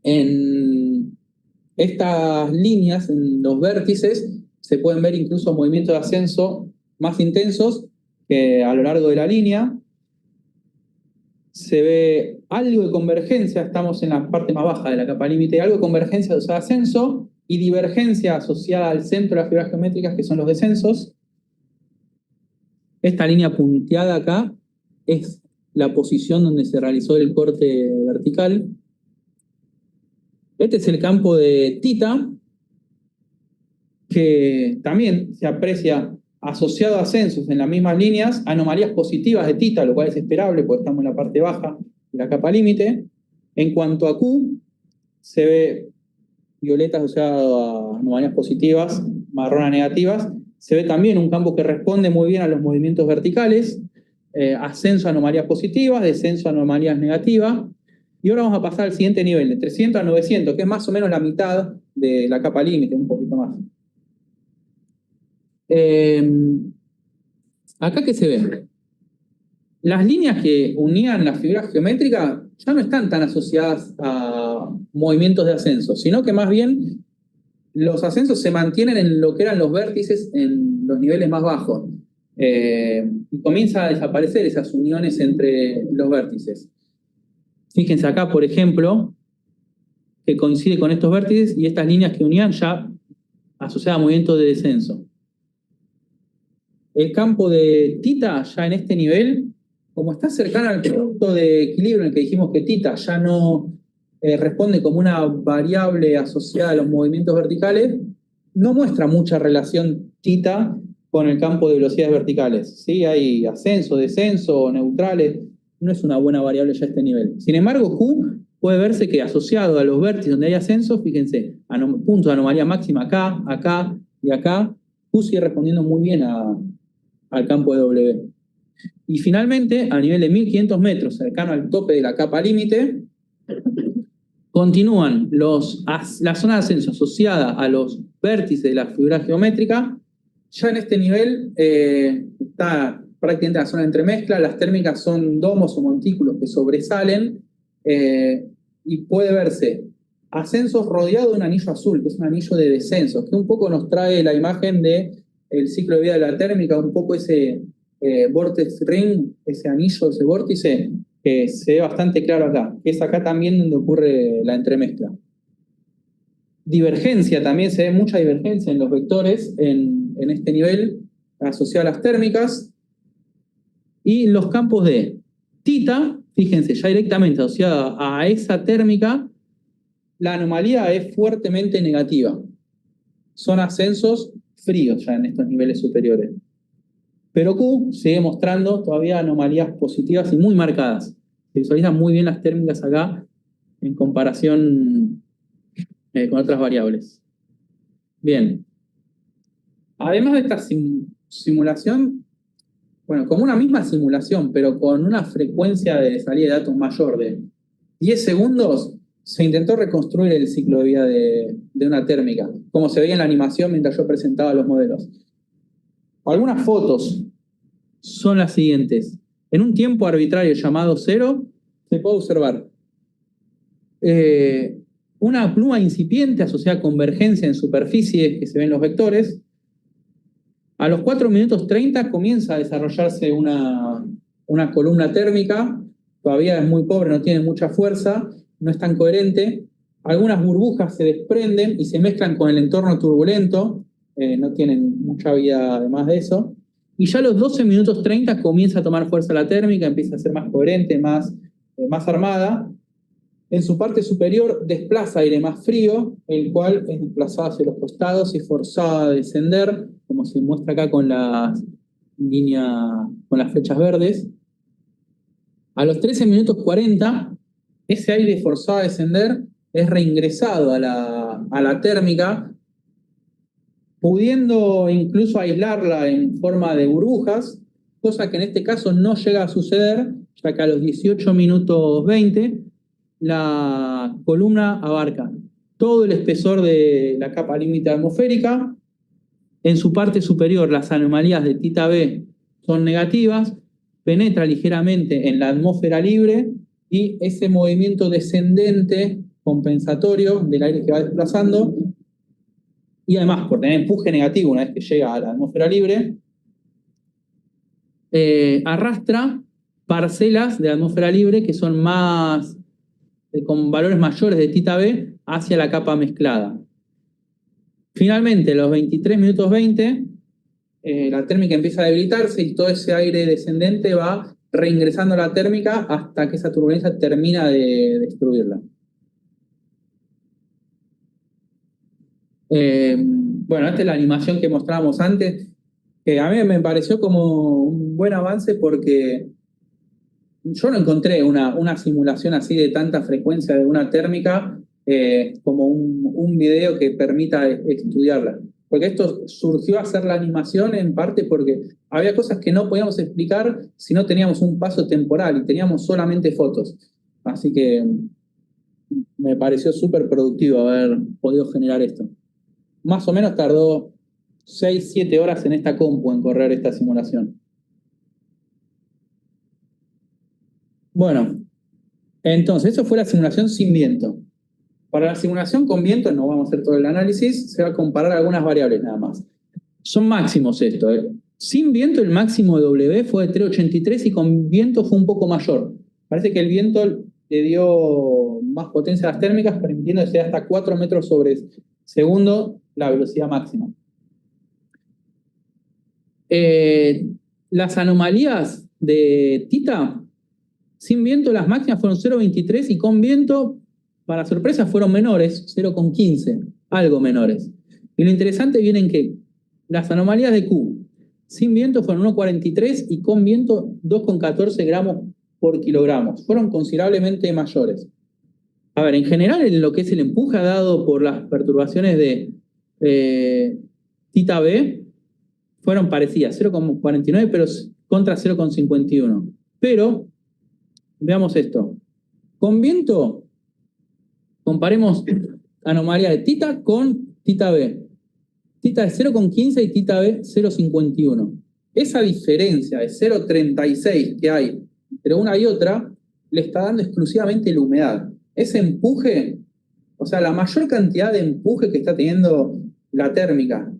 En estas líneas, en los vértices, se pueden ver incluso movimientos de ascenso más intensos que a lo largo de la línea. Se ve algo de convergencia, estamos en la parte más baja de la capa límite, algo de convergencia asociada a ascenso y divergencia asociada al centro de las figuras geométricas, que son los descensos. Esta línea punteada acá es la posición donde se realizó el corte vertical. Este es el campo de Tita, que también se aprecia asociado a ascensos en las mismas líneas, anomalías positivas de Tita, lo cual es esperable porque estamos en la parte baja de la capa límite. En cuanto a Q, se ve violeta asociado a anomalías positivas, marrón a negativas. Se ve también un campo que responde muy bien a los movimientos verticales, ascenso a anomalías positivas, descenso a anomalías negativas. Y ahora vamos a pasar al siguiente nivel, de 300 a 900, que es más o menos la mitad de la capa límite, un poquito más. Acá que se ve, las líneas que unían las figuras geométricas ya no están tan asociadas a movimientos de ascenso, sino que más bien los ascensos se mantienen en lo que eran los vértices en los niveles más bajos, y comienza a desaparecer esas uniones entre los vértices. Fíjense acá, por ejemplo, que coincide con estos vértices y estas líneas que unían ya asociadas a movimientos de descenso. El campo de Theta, ya en este nivel, como está cercano al punto de equilibrio en el que dijimos que Theta ya no responde como una variable asociada a los movimientos verticales, no muestra mucha relación Theta con el campo de velocidades verticales. ¿Sí? Hay ascenso, descenso, neutrales, no es una buena variable ya a este nivel. Sin embargo, Q puede verse que asociado a los vértices donde hay ascenso, fíjense, puntos de anomalía máxima acá, acá y acá, Q sigue respondiendo muy bien al campo de W. Y finalmente, a nivel de 1500 metros, cercano al tope de la capa límite, continúan la zona de ascenso asociada a los vértices de la figura geométrica. Ya en este nivel está prácticamente la zona de entremezcla, las térmicas son domos o montículos que sobresalen y puede verse ascensos rodeados de un anillo azul, que es un anillo de descensos, que un poco nos trae la imagen del ciclo de vida de la térmica, un poco ese vortex ring, ese anillo, ese vórtice, que se ve bastante claro acá, que es acá también donde ocurre la entremezcla. Divergencia, también se ve mucha divergencia en los vectores en este nivel, asociado a las térmicas. Y los campos de Theta, fíjense, ya directamente asociada a esa térmica, la anomalía es fuertemente negativa. Son ascensos fríos ya en estos niveles superiores. Pero Q sigue mostrando todavía anomalías positivas y muy marcadas. Se visualizan muy bien las térmicas acá en comparación con otras variables. Bien. Además de esta simulación, bueno, como una misma simulación, pero con una frecuencia de salida de datos mayor de 10 segundos, se intentó reconstruir el ciclo de vida de una térmica, como se veía en la animación mientras yo presentaba los modelos. Algunas fotos son las siguientes. En un tiempo arbitrario llamado 0, se puede observar una pluma incipiente asociada a convergencia en superficies que se ven los vectores. A los 4 minutos 30 comienza a desarrollarse una columna térmica, todavía es muy pobre, no tiene mucha fuerza, no es tan coherente. Algunas burbujas se desprenden y se mezclan con el entorno turbulento, no tienen mucha vida además de eso. Y ya a los 12 minutos 30 comienza a tomar fuerza la térmica, empieza a ser más coherente, más armada. En su parte superior desplaza aire más frío, el cual es desplazado hacia los costados y forzado a descender, como se muestra acá con las flechas verdes. A los 13 minutos 40, ese aire forzado a descender es reingresado a la térmica, pudiendo incluso aislarla en forma de burbujas, cosa que en este caso no llega a suceder, ya que a los 18 minutos 20, la columna abarca todo el espesor de la capa límite atmosférica. En su parte superior, las anomalías de Theta B son negativas, penetra ligeramente en la atmósfera libre y ese movimiento descendente compensatorio del aire que va desplazando, y además por tener empuje negativo una vez que llega a la atmósfera libre, arrastra parcelas de la atmósfera libre que son con valores mayores de Theta B hacia la capa mezclada. Finalmente, a los 23 minutos 20, la térmica empieza a debilitarse y todo ese aire descendente va reingresando a la térmica hasta que esa turbulencia termina de destruirla. Bueno, esta es la animación que mostrábamos antes, que a mí me pareció como un buen avance porque yo no encontré una simulación así de tanta frecuencia de una térmica como un video que permita estudiarla. Porque esto surgió a hacer la animación en parte porque había cosas que no podíamos explicar si no teníamos un paso temporal y teníamos solamente fotos. Así que me pareció súper productivo haber podido generar esto. Más o menos tardó 6-7 horas en esta compu en correr esta simulación. Bueno, entonces eso fue la simulación sin viento. Para la simulación con viento, no vamos a hacer todo el análisis, se va a comparar algunas variables nada más. Son máximos esto. Sin viento el máximo de W fue de 3,83 y con viento fue un poco mayor. Parece que el viento le dio más potencia a las térmicas, permitiendo que sea hasta 4 metros sobre segundo la velocidad máxima. Las anomalías de Tita, sin viento las máximas fueron 0,23 y con viento, para sorpresa, fueron menores, 0,15, algo menores. Y lo interesante viene en que las anomalías de Q sin viento fueron 1,43 y con viento 2,14 gramos por kilogramo. Fueron considerablemente mayores. A ver, en general, en lo que es el empuje dado por las perturbaciones de Tita B, fueron parecidas, 0,49 pero contra 0,51. Pero, veamos esto. Con viento, comparemos anomalía de Tita con Tita B. Tita es 0,15 y Tita B 0,51. Esa diferencia de 0,36 que hay entre una y otra le está dando exclusivamente la humedad. Ese empuje, o sea, la mayor cantidad de empuje que está teniendo la térmica,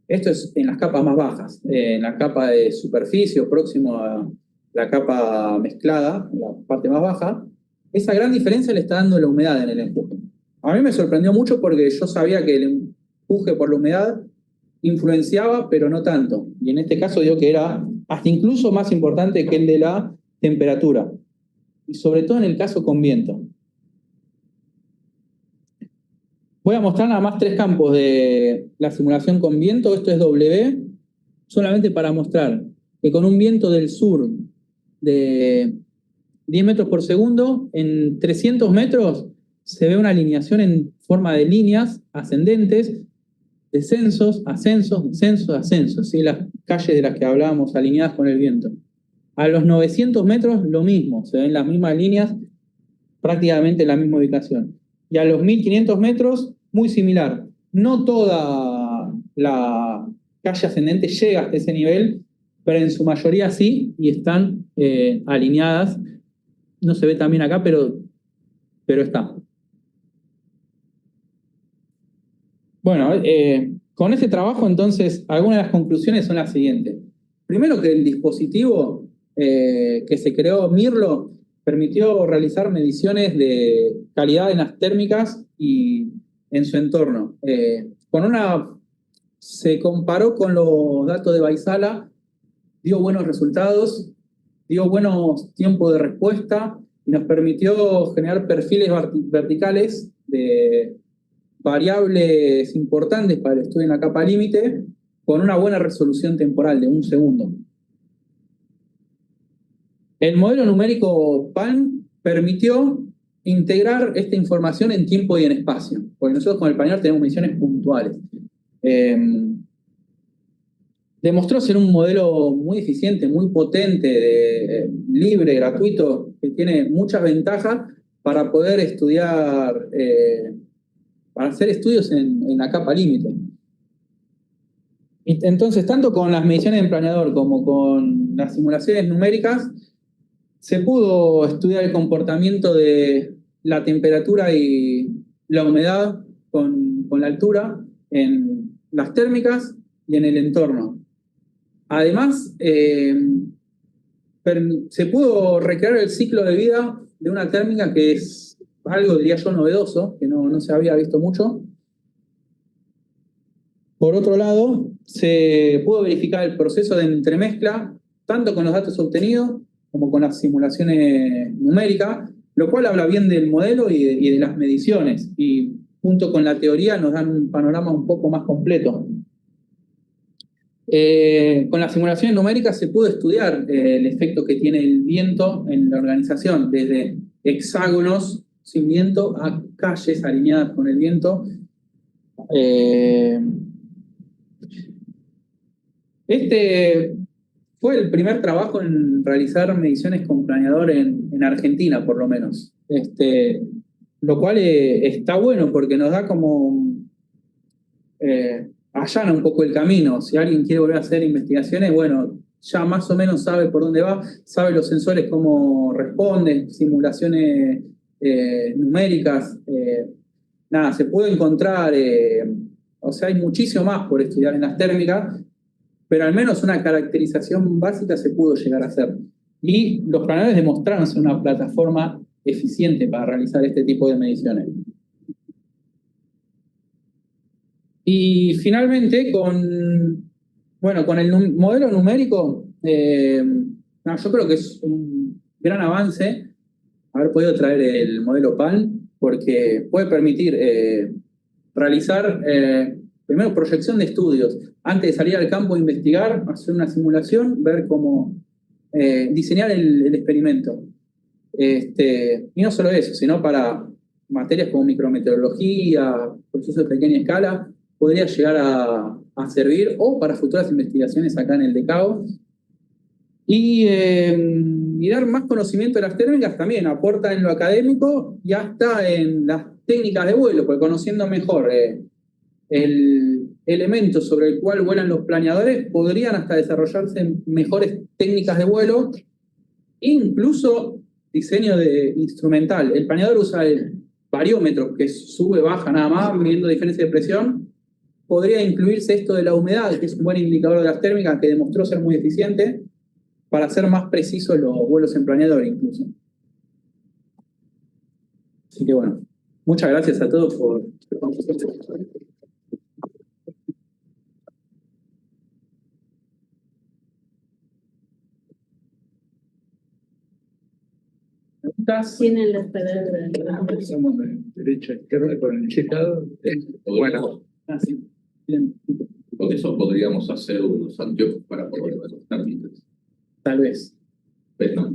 esto es en las capas más bajas, en la capa de superficie próximo a la capa mezclada, la parte más baja, esa gran diferencia le está dando la humedad en el empuje. A mí me sorprendió mucho porque yo sabía que el empuje por la humedad influenciaba, pero no tanto. Y en este caso digo que era hasta incluso más importante que el de la temperatura. Y sobre todo en el caso con viento. Voy a mostrar nada más 3 campos de la simulación con viento. Esto es W, solamente para mostrar que con un viento del sur de 10 metros por segundo, en 300 metros se ve una alineación en forma de líneas ascendentes, descensos, ascensos, descensos, ascensos, ¿sí? Las calles de las que hablábamos alineadas con el viento. A los 900 metros lo mismo, se ven las mismas líneas prácticamente en la misma ubicación. Y a los 1500 metros, muy similar. No toda la calle ascendente llega hasta ese nivel, pero en su mayoría sí, y están alineadas. No se ve también acá, pero está. Bueno, con ese trabajo, entonces, algunas de las conclusiones son las siguientes. Primero, que el dispositivo que se creó, Mirlo, permitió realizar mediciones de calidad en las térmicas y en su entorno. Se comparó con los datos de Vaisala, dio buenos resultados, dio buenos tiempos de respuesta y nos permitió generar perfiles verticales de variables importantes para el estudio en la capa límite con una buena resolución temporal de 1 segundo. El modelo numérico PALM permitió integrar esta información en tiempo y en espacio, porque nosotros con el Pioneer tenemos mediciones puntuales. Demostró ser un modelo muy eficiente, muy potente, libre, gratuito, que tiene muchas ventajas para poder estudiar, para hacer estudios en la capa límite. Entonces, tanto con las mediciones en planeador como con las simulaciones numéricas, se pudo estudiar el comportamiento de la temperatura y la humedad con la altura en las térmicas y en el entorno. Además, se pudo recrear el ciclo de vida de una térmica que es algo, diría yo, novedoso, que no se había visto mucho. Por otro lado, se pudo verificar el proceso de entremezcla, tanto con los datos obtenidos como con las simulaciones numéricas, lo cual habla bien del modelo y de las mediciones, y junto con la teoría nos dan un panorama un poco más completo. Con las simulaciones numéricas se pudo estudiar el efecto que tiene el viento en la organización, desde hexágonos sin viento a calles alineadas con el viento. Este fue el primer trabajo en realizar mediciones con planeador en Argentina, por lo menos. Lo cual está bueno porque nos da como... allana un poco el camino. Si alguien quiere volver a hacer investigaciones, bueno, ya más o menos sabe por dónde va, sabe los sensores cómo responden, simulaciones numéricas. Nada, se puede encontrar, o sea, hay muchísimo más por estudiar en las térmicas, pero al menos una caracterización básica se pudo llegar a hacer. Y los planeadores demostraron ser una plataforma eficiente para realizar este tipo de mediciones. Y finalmente, con Bueno, con el modelo numérico, no, yo creo que es un gran avance haber podido traer el modelo PALM, porque puede permitir realizar, primero, proyección de estudios. Antes de salir al campo a investigar, hacer una simulación, ver cómo diseñar el experimento. Y no solo eso, sino para materias como micrometeorología, procesos de pequeña escala, podría llegar a servir, o para futuras investigaciones acá en el DECAO. Y dar más conocimiento de las térmicas también aporta en lo académico y hasta en las técnicas de vuelo, porque conociendo mejor el elemento sobre el cual vuelan los planeadores, podrían hasta desarrollarse mejores técnicas de vuelo, incluso diseño de instrumental. El planeador usa el bariómetro, que sube, baja nada más, midiendo diferencia de presión. Podría incluirse esto de la humedad, que es un buen indicador de las térmicas, que demostró ser muy eficiente, para hacer más precisos los vuelos en planeador incluso. Así que bueno, muchas gracias a todos por... ¿Preguntas? Tienen las palabras. Empezamos de derecha a izquierda con el checado. Bueno, Ah, sí. Bien. con eso podríamos hacer unos anteojos para poder ver los términos. Tal vez. Pero no.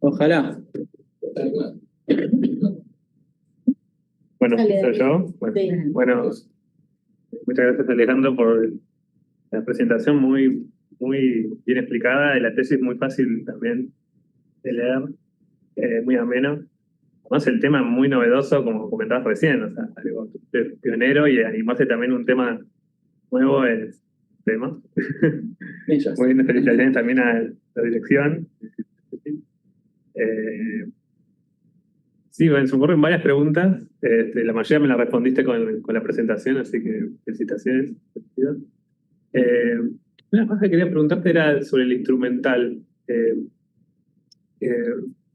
Ojalá. Bueno, Dale, soy yo. Sí. Bueno, muchas gracias Alejandro por la presentación muy bien explicada y la tesis muy fácil también de leer, muy ameno. Además el tema es muy novedoso, como comentabas recién, o sea, algo pionero y animarse también un tema nuevo es tema. Ellas. Muy bien, felicitaciones también a la dirección. Sí, bueno, se me ocurren varias preguntas. La mayoría me las respondiste con la presentación, así que felicitaciones. Una cosa que quería preguntarte era sobre el instrumental.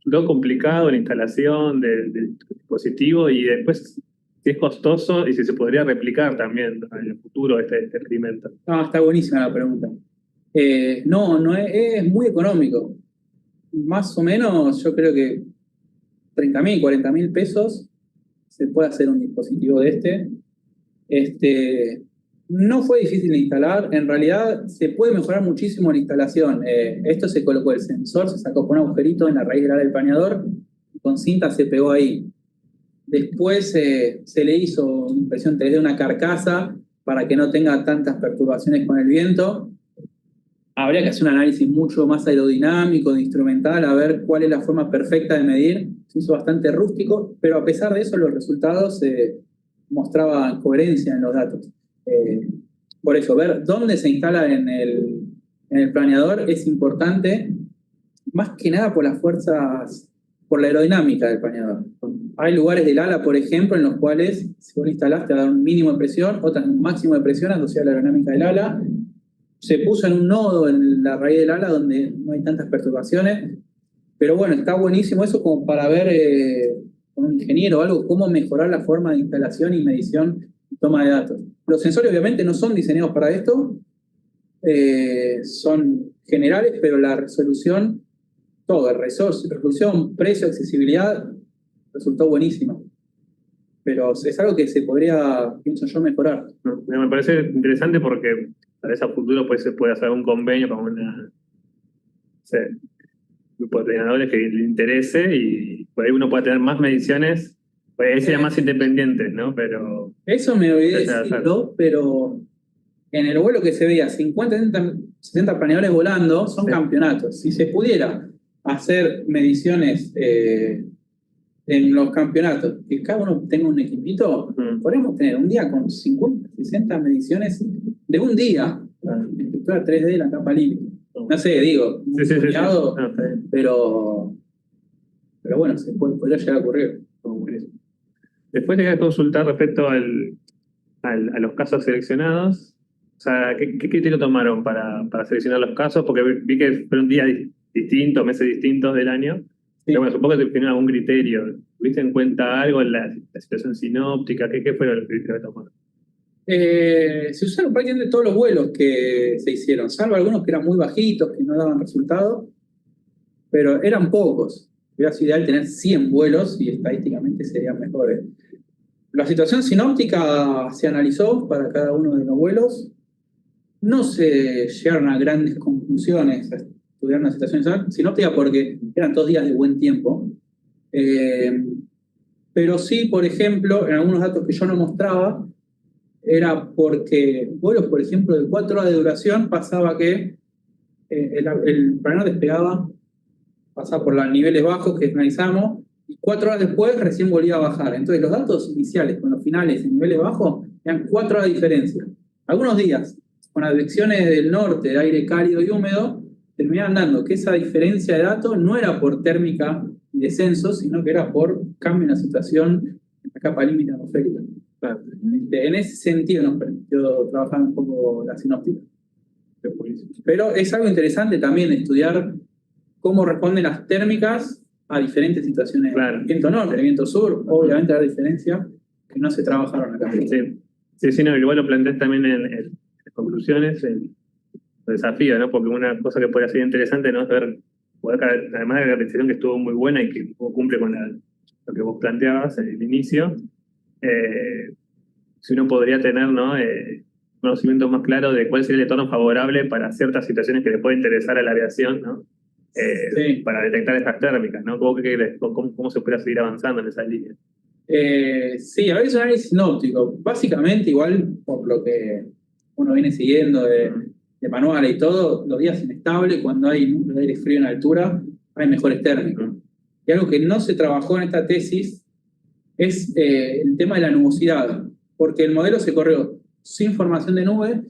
Lo complicado la instalación del dispositivo y después si es costoso y si se podría replicar también en el futuro este experimento. Ah, está buenísima la pregunta. No es muy económico. Más o menos, yo creo que 30.000, 40.000 pesos se puede hacer un dispositivo de no fue difícil de instalar. En realidad se puede mejorar muchísimo la instalación. Esto se colocó el sensor, se sacó con un agujerito en la raíz del ala del planeador y con cinta se pegó ahí. Después se le hizo una impresión 3D de una carcasa para que no tenga tantas perturbaciones con el viento. Habría que hacer un análisis mucho más aerodinámico, de instrumental, a ver cuál es la forma perfecta de medir. Se hizo bastante rústico, pero a pesar de eso los resultados mostraban coherencia en los datos. Por eso, ver dónde se instala en el planeador es importante, más que nada por las fuerzas, por la aerodinámica del planeador. Hay lugares del ala, por ejemplo, en los cuales si vos lo instalás te va a dar un mínimo de presión, otras un máximo de presión asociado a la aerodinámica del ala. Se puso en un nodo en la raíz del ala donde no hay tantas perturbaciones, pero bueno, está buenísimo eso como para ver con un ingeniero o algo cómo mejorar la forma de instalación y medición y toma de datos. Los sensores obviamente no son diseñados para esto, son generales, pero la resolución, todo, resolución, precio, accesibilidad, resultó buenísima. Pero es algo que se podría, pienso yo, mejorar. No, me parece interesante porque tal vez a futuro pues, se puede hacer un convenio con un grupo de planeadores que le interese y por ahí uno puede tener más mediciones, pues ahí sería más independiente, ¿no? Pero eso me olvidé decirlo, pero en el vuelo que se veía 50, 60 planeadores volando, son campeonatos. Si se pudiera hacer mediciones en los campeonatos, que cada uno tenga un equipito, podríamos tener un día con 50, 60 mediciones de un día, en estructura 3D de la capa límite. No sé, digo, soñado, pero bueno, podría llegar a ocurrir. Después te voy a consultar respecto a los casos seleccionados. O sea, ¿qué criterio tomaron para seleccionar los casos? Porque vi que fueron días distintos, meses distintos del año. Sí. Pero bueno, supongo que tienen algún criterio. ¿Tuviste en cuenta algo en la situación sinóptica? ¿Qué fue el criterio que tomaron? Se usaron prácticamente todos los vuelos que se hicieron, salvo algunos que eran muy bajitos, que no daban resultado, pero eran pocos. Hubiera sido ideal tener 100 vuelos y estadísticamente serían mejores. La situación sinóptica se analizó para cada uno de los vuelos. No se llegaron a grandes conclusiones a estudiar una situación sinóptica porque eran 2 días de buen tiempo. Pero sí, por ejemplo, en algunos datos que yo no mostraba, era porque vuelos, por ejemplo, de 4 horas de duración, pasaba que el planador despegaba, pasaba por los niveles bajos que analizamos, y 4 horas después recién volvía a bajar. Entonces los datos iniciales con los finales en niveles bajos eran 4 horas de diferencia. Algunos días, con advecciones del norte, de aire cálido y húmedo, terminaban dando que esa diferencia de datos no era por térmica y descenso, sino que era por cambio en la situación en la capa límite atmosférica. En ese sentido nos permitió trabajar un poco la sinóptica. Pero es algo interesante también estudiar cómo responden las térmicas a diferentes situaciones. Claro. El viento norte, el viento sur, obviamente hay diferencias que no se trabajaron acá. Sí, no, igual lo planteas también en las conclusiones, en los desafíos, ¿no? Porque una cosa que podría ser interesante, ¿no? Es ver, además de la caracterización que estuvo muy buena y que cumple con lo que vos planteabas en el inicio, si uno podría tener, ¿no? Conocimiento más claro de cuál sería el entorno favorable para ciertas situaciones que le puede interesar a la aviación, ¿no? Sí. Para detectar esas térmicas, ¿no? ¿Cómo se puede seguir avanzando en esa línea? Sí, a veces es sinóptico. Básicamente, igual por lo que uno viene siguiendo de manuales y todo, los días inestables, cuando hay un aire frío en altura, hay mejores térmicos. Y algo que no se trabajó en esta tesis es el tema de la nubosidad, porque el modelo se corrió sin formación de nube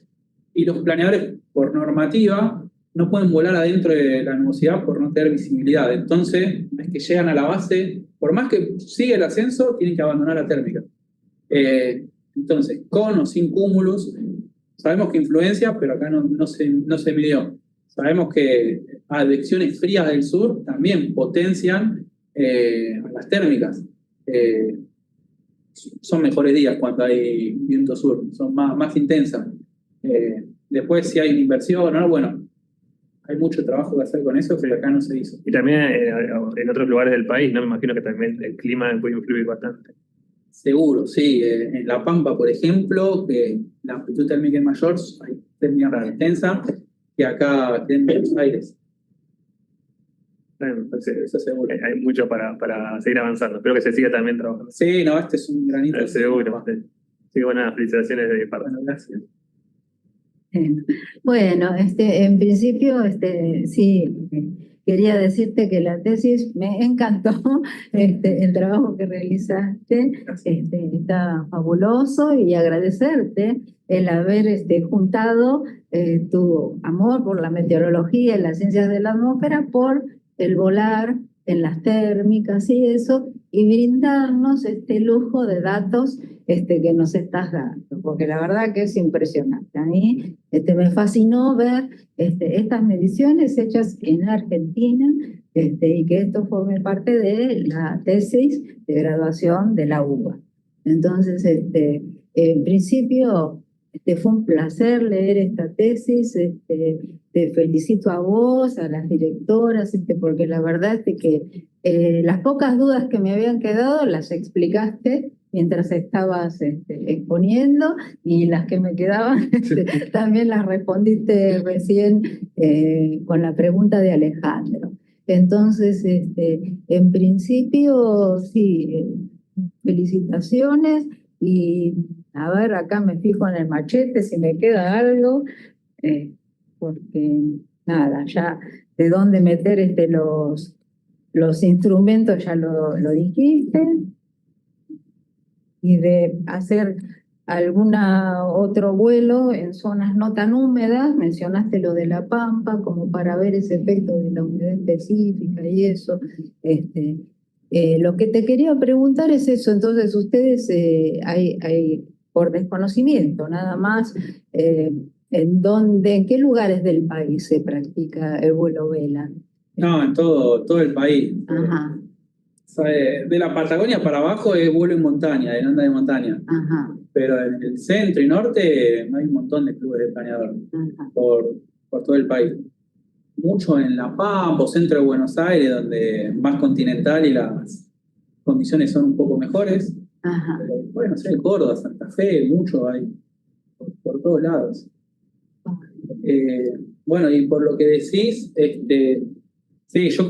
y los planeadores, por normativa, no pueden volar adentro de la nubosidad por no tener visibilidad. Entonces, es que llegan a la base, por más que siga el ascenso, tienen que abandonar la térmica. Entonces, con o sin cúmulos, sabemos que influencia, pero acá no se midió. Sabemos que advecciones frías del sur también potencian a las térmicas. Son mejores días cuando hay viento sur, son más intensas. Después, si hay una inversión, ¿no? Bueno, hay mucho trabajo que hacer con eso que acá no se hizo. Y también en otros lugares del país, ¿no? Me imagino que también el clima puede influir bastante. Seguro, sí. En La Pampa, por ejemplo, que la amplitud térmica es mayor, hay térmica más intensa que acá en Buenos Aires. Entonces, Eso seguro. Hay mucho para seguir avanzando. Espero que se siga también trabajando. Sí, no, este es un granito. Seguro. Así que buenas felicitaciones de mi parte. Bueno, gracias. Bueno, en principio, sí, quería decirte que la tesis me encantó, el trabajo que realizaste, está fabuloso y agradecerte el haber juntado tu amor por la meteorología y las ciencias de la atmósfera por el volar en las térmicas y eso, y brindarnos este lujo de datos que nos estás dando, porque la verdad que es impresionante. A mí me fascinó ver estas mediciones hechas en Argentina y que esto forme parte de la tesis de graduación de la UBA. Entonces, en principio, fue un placer leer esta tesis. Te felicito a vos, a las directoras, porque la verdad es que las pocas dudas que me habían quedado las explicaste mientras estabas exponiendo, y las que me quedaban también las respondiste recién con la pregunta de Alejandro. Entonces, en principio, sí, felicitaciones, y a ver, acá me fijo en el machete si me queda algo, porque nada, ya de dónde meter los instrumentos ya lo dijiste, y de hacer otro vuelo en zonas no tan húmedas, mencionaste lo de La Pampa, como para ver ese efecto de la humedad específica y eso. Lo que te quería preguntar es eso, entonces ustedes hay por desconocimiento nada más, ¿en qué lugares del país se practica el vuelo vela? No, en todo el país. Ajá. De la Patagonia para abajo es vuelo en montaña, en onda de montaña. Ajá. pero en el centro y norte hay un montón de clubes de planeador Ajá. por todo el país. Mucho en La Pampa o centro de Buenos Aires, donde es más continental y las condiciones son un poco mejores. Ajá. Pero, bueno, sé, Córdoba, Santa Fe, mucho hay, por todos lados. Bueno, y por lo que decís, sí, yo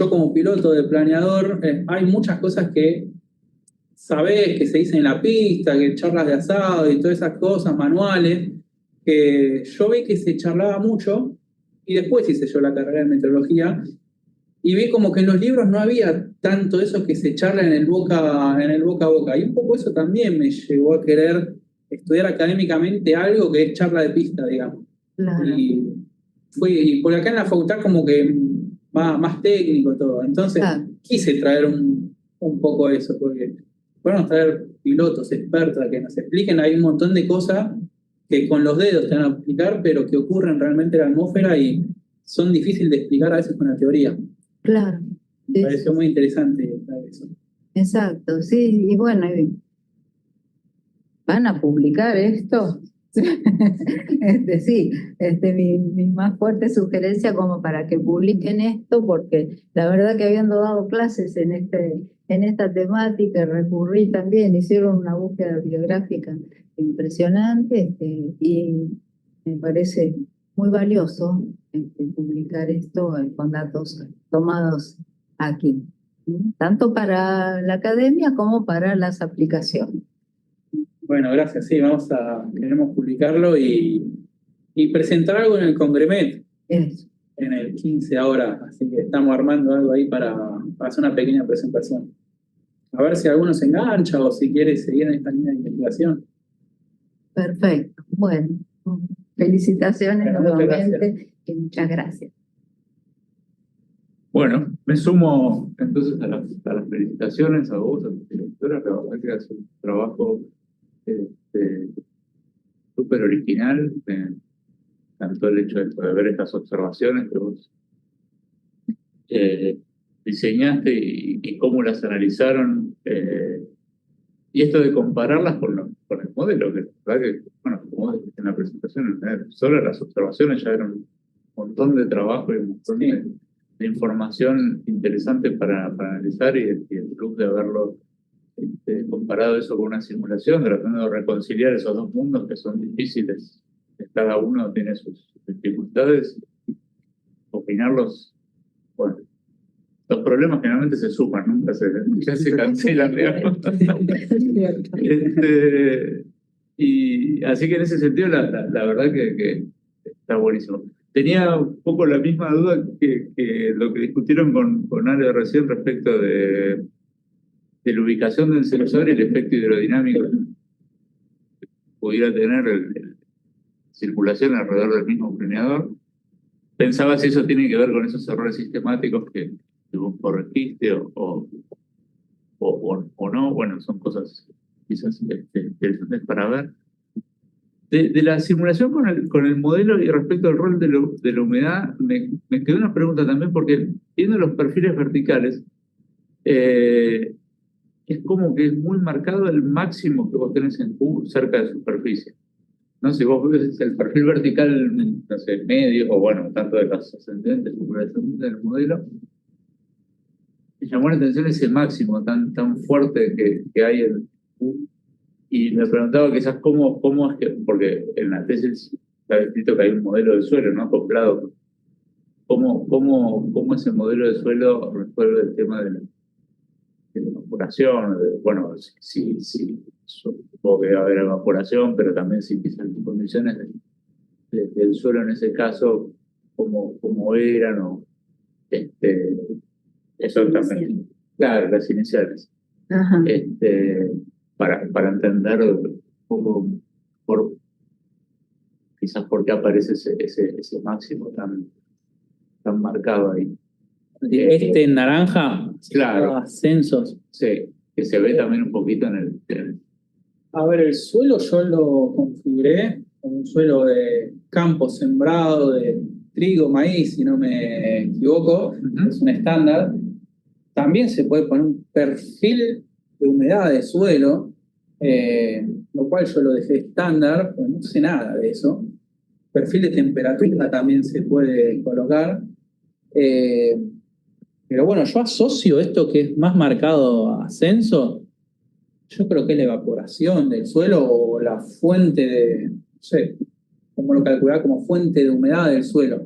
como piloto de planeador, hay muchas cosas que sabés, que se dicen en la pista, que charlas de asado y todas esas cosas, manuales, que yo vi que se charlaba mucho, y después hice yo la carrera de meteorología, y vi como que en los libros no había tanto eso que se charla en el boca a boca, y un poco eso también me llevó a querer estudiar académicamente algo que es charla de pista, digamos. Claro. Y por acá en la facultad como que más técnico todo. Entonces quise traer un poco eso, porque podemos traer pilotos, expertos, a que nos expliquen. Hay un montón de cosas que con los dedos te van a explicar, pero que ocurren realmente en la atmósfera y son difíciles de explicar a veces con la teoría. Claro. Me pareció muy interesante eso. Exacto, sí, y bueno, ¿van a publicar esto? Sí, mi más fuerte sugerencia como para que publiquen esto, porque la verdad que habiendo dado clases en esta temática, recurrí también, hicieron una búsqueda bibliográfica impresionante, y me parece muy valioso publicar esto con datos tomados aquí, tanto para la academia como para las aplicaciones. Bueno, gracias. Sí, queremos publicarlo y presentar algo en el Congremet, Eso. en el 15 ahora. Así que estamos armando algo ahí para hacer una pequeña presentación. A ver si alguno se engancha o si quiere seguir en esta línea de investigación. Perfecto. Bueno, felicitaciones Bueno, muchas nuevamente y muchas gracias. Bueno, me sumo entonces a las felicitaciones a vos, a tu directora. La verdad que hace un trabajo súper original. Tanto el hecho de ver estas observaciones que vos diseñaste y cómo las analizaron, y esto de compararlas con el modelo, que la verdad que, bueno, como vos dijiste en la presentación, solo las observaciones ya eran un montón de trabajo y un montón de información interesante para analizar, y el plus de haberlo comparado eso con una simulación, tratando de reconciliar esos dos mundos que son difíciles, cada uno tiene sus dificultades, opinarlos, bueno, los problemas generalmente se suman, nunca se cancelan, digamos. Y así que en ese sentido la verdad que está buenísimo. Tenía un poco la misma duda que lo que discutieron con Ale recién respecto de la ubicación del sensor y el efecto hidrodinámico que pudiera tener circulación alrededor del mismo planeador. Pensaba si eso tiene que ver con esos errores sistemáticos que vos corregiste o no. Bueno, son cosas quizás interesantes para ver. De la simulación con el modelo y respecto al rol de la humedad, me quedó una pregunta también, porque viendo los perfiles verticales, es como que es muy marcado el máximo que vos tenés en Q cerca de superficie. No sé, vos ves el perfil vertical, no sé, medio, o bueno, tanto de los ascendentes como de descendentes del modelo. Me llamó la atención ese máximo tan fuerte que hay en Q. Y me preguntaba quizás cómo es que, porque en la tesis está escrito que hay un modelo de suelo, ¿no? Acoplado. ¿Cómo ese modelo de suelo resuelve el tema de la evaporación? Bueno, sí, supongo que va a haber evaporación, pero también si quizás las condiciones del suelo en ese caso, cómo eran, o eso también. Claro, las iniciales. Ajá. Para entender un poco quizás por qué aparece ese máximo tan marcado ahí. En naranja, Claro. ascensos. Sí, que se ve también un poquito en el... A ver, el suelo yo lo configuré como un suelo de campo sembrado de trigo, maíz, si no me equivoco. Es un estándar. También se puede poner un perfil de humedad de suelo, y lo cual yo lo dejé estándar, pues no sé nada de eso. Perfil de temperatura también se puede colocar. Pero bueno, yo asocio esto que es más marcado a ascenso, yo creo que es la evaporación del suelo o la fuente de, no sé, cómo lo calcular como fuente de humedad del suelo.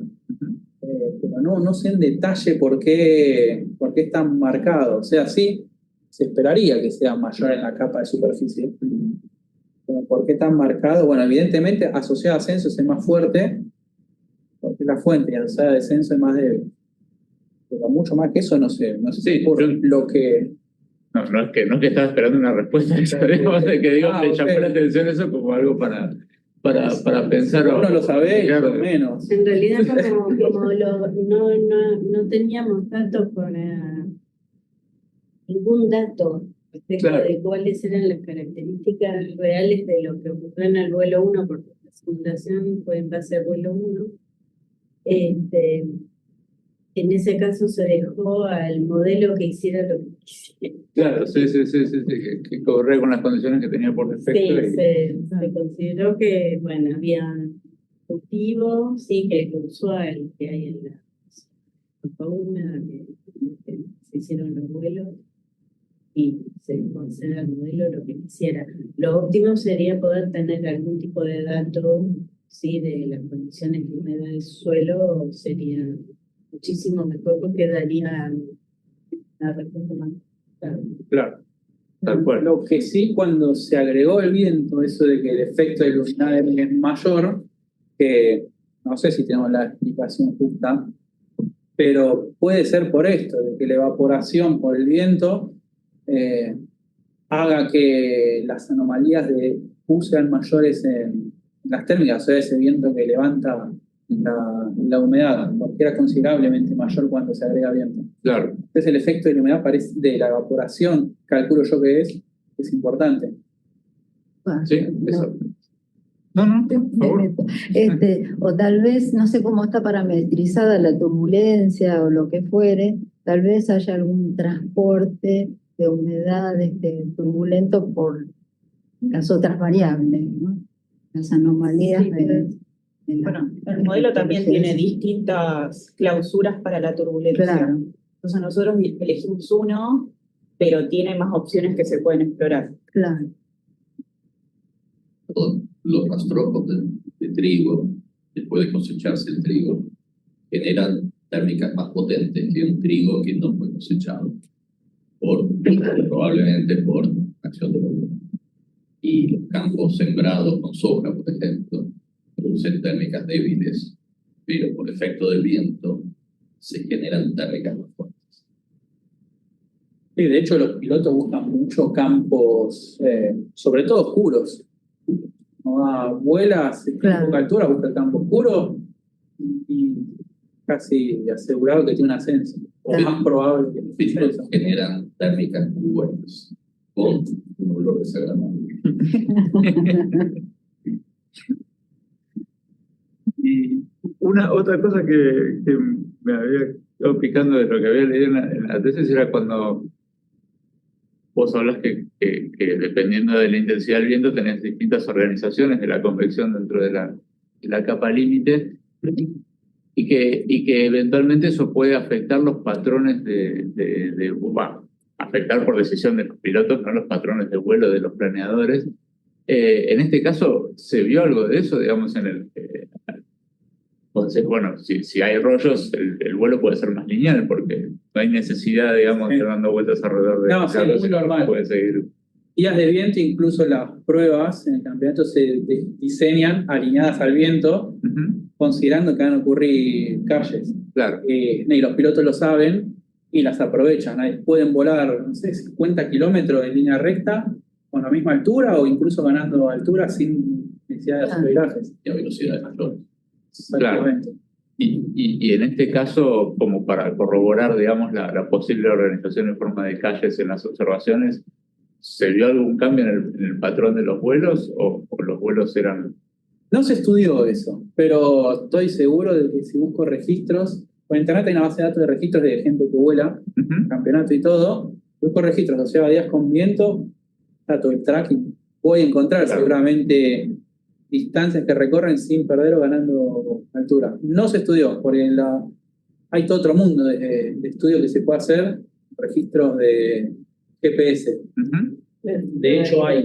Pero no sé en detalle por qué es tan marcado. O sea, sí, se esperaría que sea mayor en la capa de superficie. Pero ¿por qué tan marcado? Bueno, evidentemente asociado a ascenso es más fuerte, porque es la fuente, y asociado a descenso es más débil. Pero mucho más que eso, no sé Sí, por yo- lo que... No es que estaba esperando una respuesta, digamos, de que digo, me llamó ok. la atención eso como algo para pensar. Uno lo sabe, Claro. yo menos. En realidad, no teníamos datos para ningún dato respecto Claro. de cuáles eran las características reales de lo que ocurrió en el vuelo 1, porque la simulación fue en base al vuelo 1. En ese caso se dejó al modelo que hiciera lo que quisiera. Claro, sí, que corre con las condiciones que tenía por defecto. Sí, se consideró que, bueno, había cultivos, sí, que es lo usual que hay en la costa húmeda, que se hicieron los vuelos y se concede al modelo lo que quisiera. Lo óptimo sería poder tener algún tipo de dato, sí, de las condiciones de humedad del suelo, sería muchísimo mejor porque daría la respuesta más claro. Claro, tal cual. Lo que sí, cuando se agregó el viento, eso de que el efecto de luminar es mayor, que no sé si tenemos la explicación justa, pero puede ser por esto, de que la evaporación por el viento haga que las anomalías de Q sean mayores en las térmicas, o sea, ese viento que levanta la humedad, porque era considerablemente mayor cuando se agrega viento. Claro. Entonces el efecto de la humedad de la evaporación, calculo yo que es importante. Sí, eso. No, por favor. O tal vez, no sé cómo está parametrizada la turbulencia o lo que fuere, tal vez haya algún transporte de humedad turbulento por las otras variables, ¿no? Las anomalías Sí, de Bueno, el modelo también tiene distintas clausuras para la turbulencia. Claro, Entonces nosotros elegimos uno, pero tiene más opciones que se pueden explorar. claro. Los rastrojos de trigo, después de cosecharse el trigo, generan térmicas más potentes que un trigo que no fue cosechado, probablemente por acción de la luz. Y los campos sembrados con soja, por ejemplo, producen térmicas débiles, pero por efecto del viento se generan térmicas más fuertes. Sí, de hecho los pilotos buscan mucho campos, sobre todo oscuros. Vuelas Claro. a poca altura, busca el campo oscuro y casi asegurado que tiene un ascenso. O Claro. más probable que Los sea pilotos eso. generan térmicas muy buenas, con un olor desagradable. Y otra cosa que me había quedado picando de lo que había leído en la tesis era cuando vos hablas que dependiendo de la intensidad del viento tenés distintas organizaciones de la convección dentro de la capa límite y que eventualmente eso puede afectar los patrones afectar por decisión de los pilotos, no los patrones de vuelo de los planeadores. En este caso, ¿se vio algo de eso, digamos, en el... Entonces, bueno, si hay rollos, el vuelo puede ser más lineal porque no hay necesidad, digamos, de ir dando vueltas alrededor de No, sí, carros, muy normal. puede seguir. Días de viento, incluso las pruebas en el campeonato se diseñan alineadas al viento, considerando que van a ocurrir calles. Claro. Y los pilotos lo saben y las aprovechan. Pueden volar, no sé, 50 kilómetros en línea recta con la misma altura o incluso ganando altura sin necesidad de hacer virajes. Y a velocidades mayores. Exactamente. Y en este caso, como para corroborar, digamos, la posible organización en forma de calles en las observaciones, ¿se vio algún cambio en el patrón de los vuelos o los vuelos eran...? No se estudió eso, pero estoy seguro de que si busco registros, por internet hay una base de datos de registros de gente que vuela, campeonato y todo, busco registros, o sea, días con viento, está todo el tracking, voy a encontrar Claro. seguramente distancias que recorren sin perder o ganando altura. No se estudió, porque hay todo otro mundo de estudio que se puede hacer, registros de GPS. Ujú. De hecho, hay.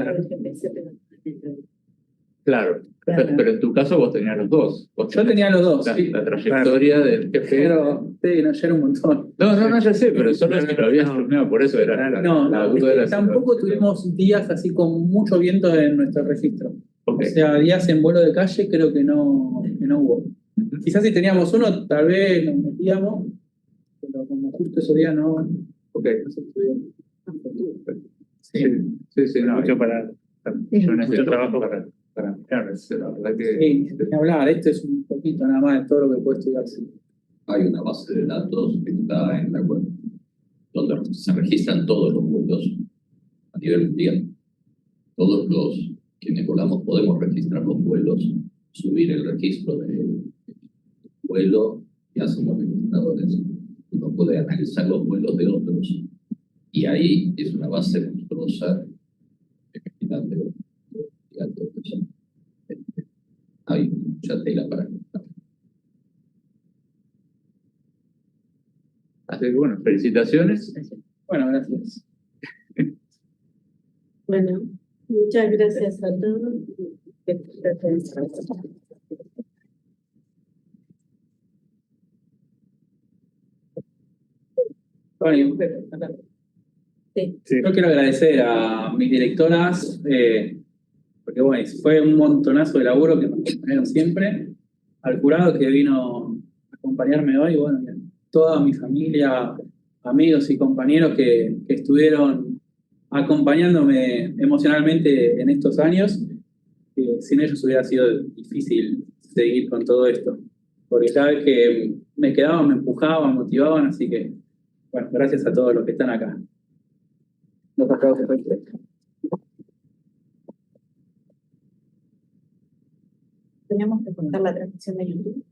Claro, pero en tu caso vos tenías los dos. Vos Yo tenía los dos, la, sí. la trayectoria del GPS. Pero sí, no, ya era un montón. No, ya sé, pero solo si lo habías filmado, por eso era. No, la es duda que era si tampoco lo- tuvimos días así con mucho viento en nuestro registro. Ok. O sea, días en vuelo de calle creo que no hubo. Ujú. Quizás si teníamos uno, tal vez nos metíamos, pero como justo ese día no Ok. se estudió. Sí, no, Mucho para. yo en este mucho trabajo para mirarles, la verdad que. Sí, ni hablar, esto es un poquito nada más de todo lo que puede estudiarse. Hay una base de datos que está en la web, donde se registran todos los vuelos a nivel mundial. Todos los quienes volamos podemos registrar los vuelos, subir el registro del vuelo que hacen los registradores. Uno puede analizar los vuelos de otros y ahí es una base monstruosa de cantidad de personas. Hay mucha tela para cortar. Así que bueno, felicitaciones. Bueno, gracias. Bueno, muchas gracias a todos. Bueno, Sí. Sí. yo quiero agradecer a mis directoras, porque bueno, fue un montonazo de laburo que me acompañaron siempre, al jurado que vino a acompañarme hoy, bueno, y a toda mi familia, amigos y compañeros que estuvieron acompañándome emocionalmente en estos años, que sin ellos hubiera sido difícil seguir con todo esto, porque cada vez que me quedaban, me empujaban, motivaban, así que, bueno, gracias a todos los que están acá. Los aplausos. Teníamos que contar la transmisión de YouTube.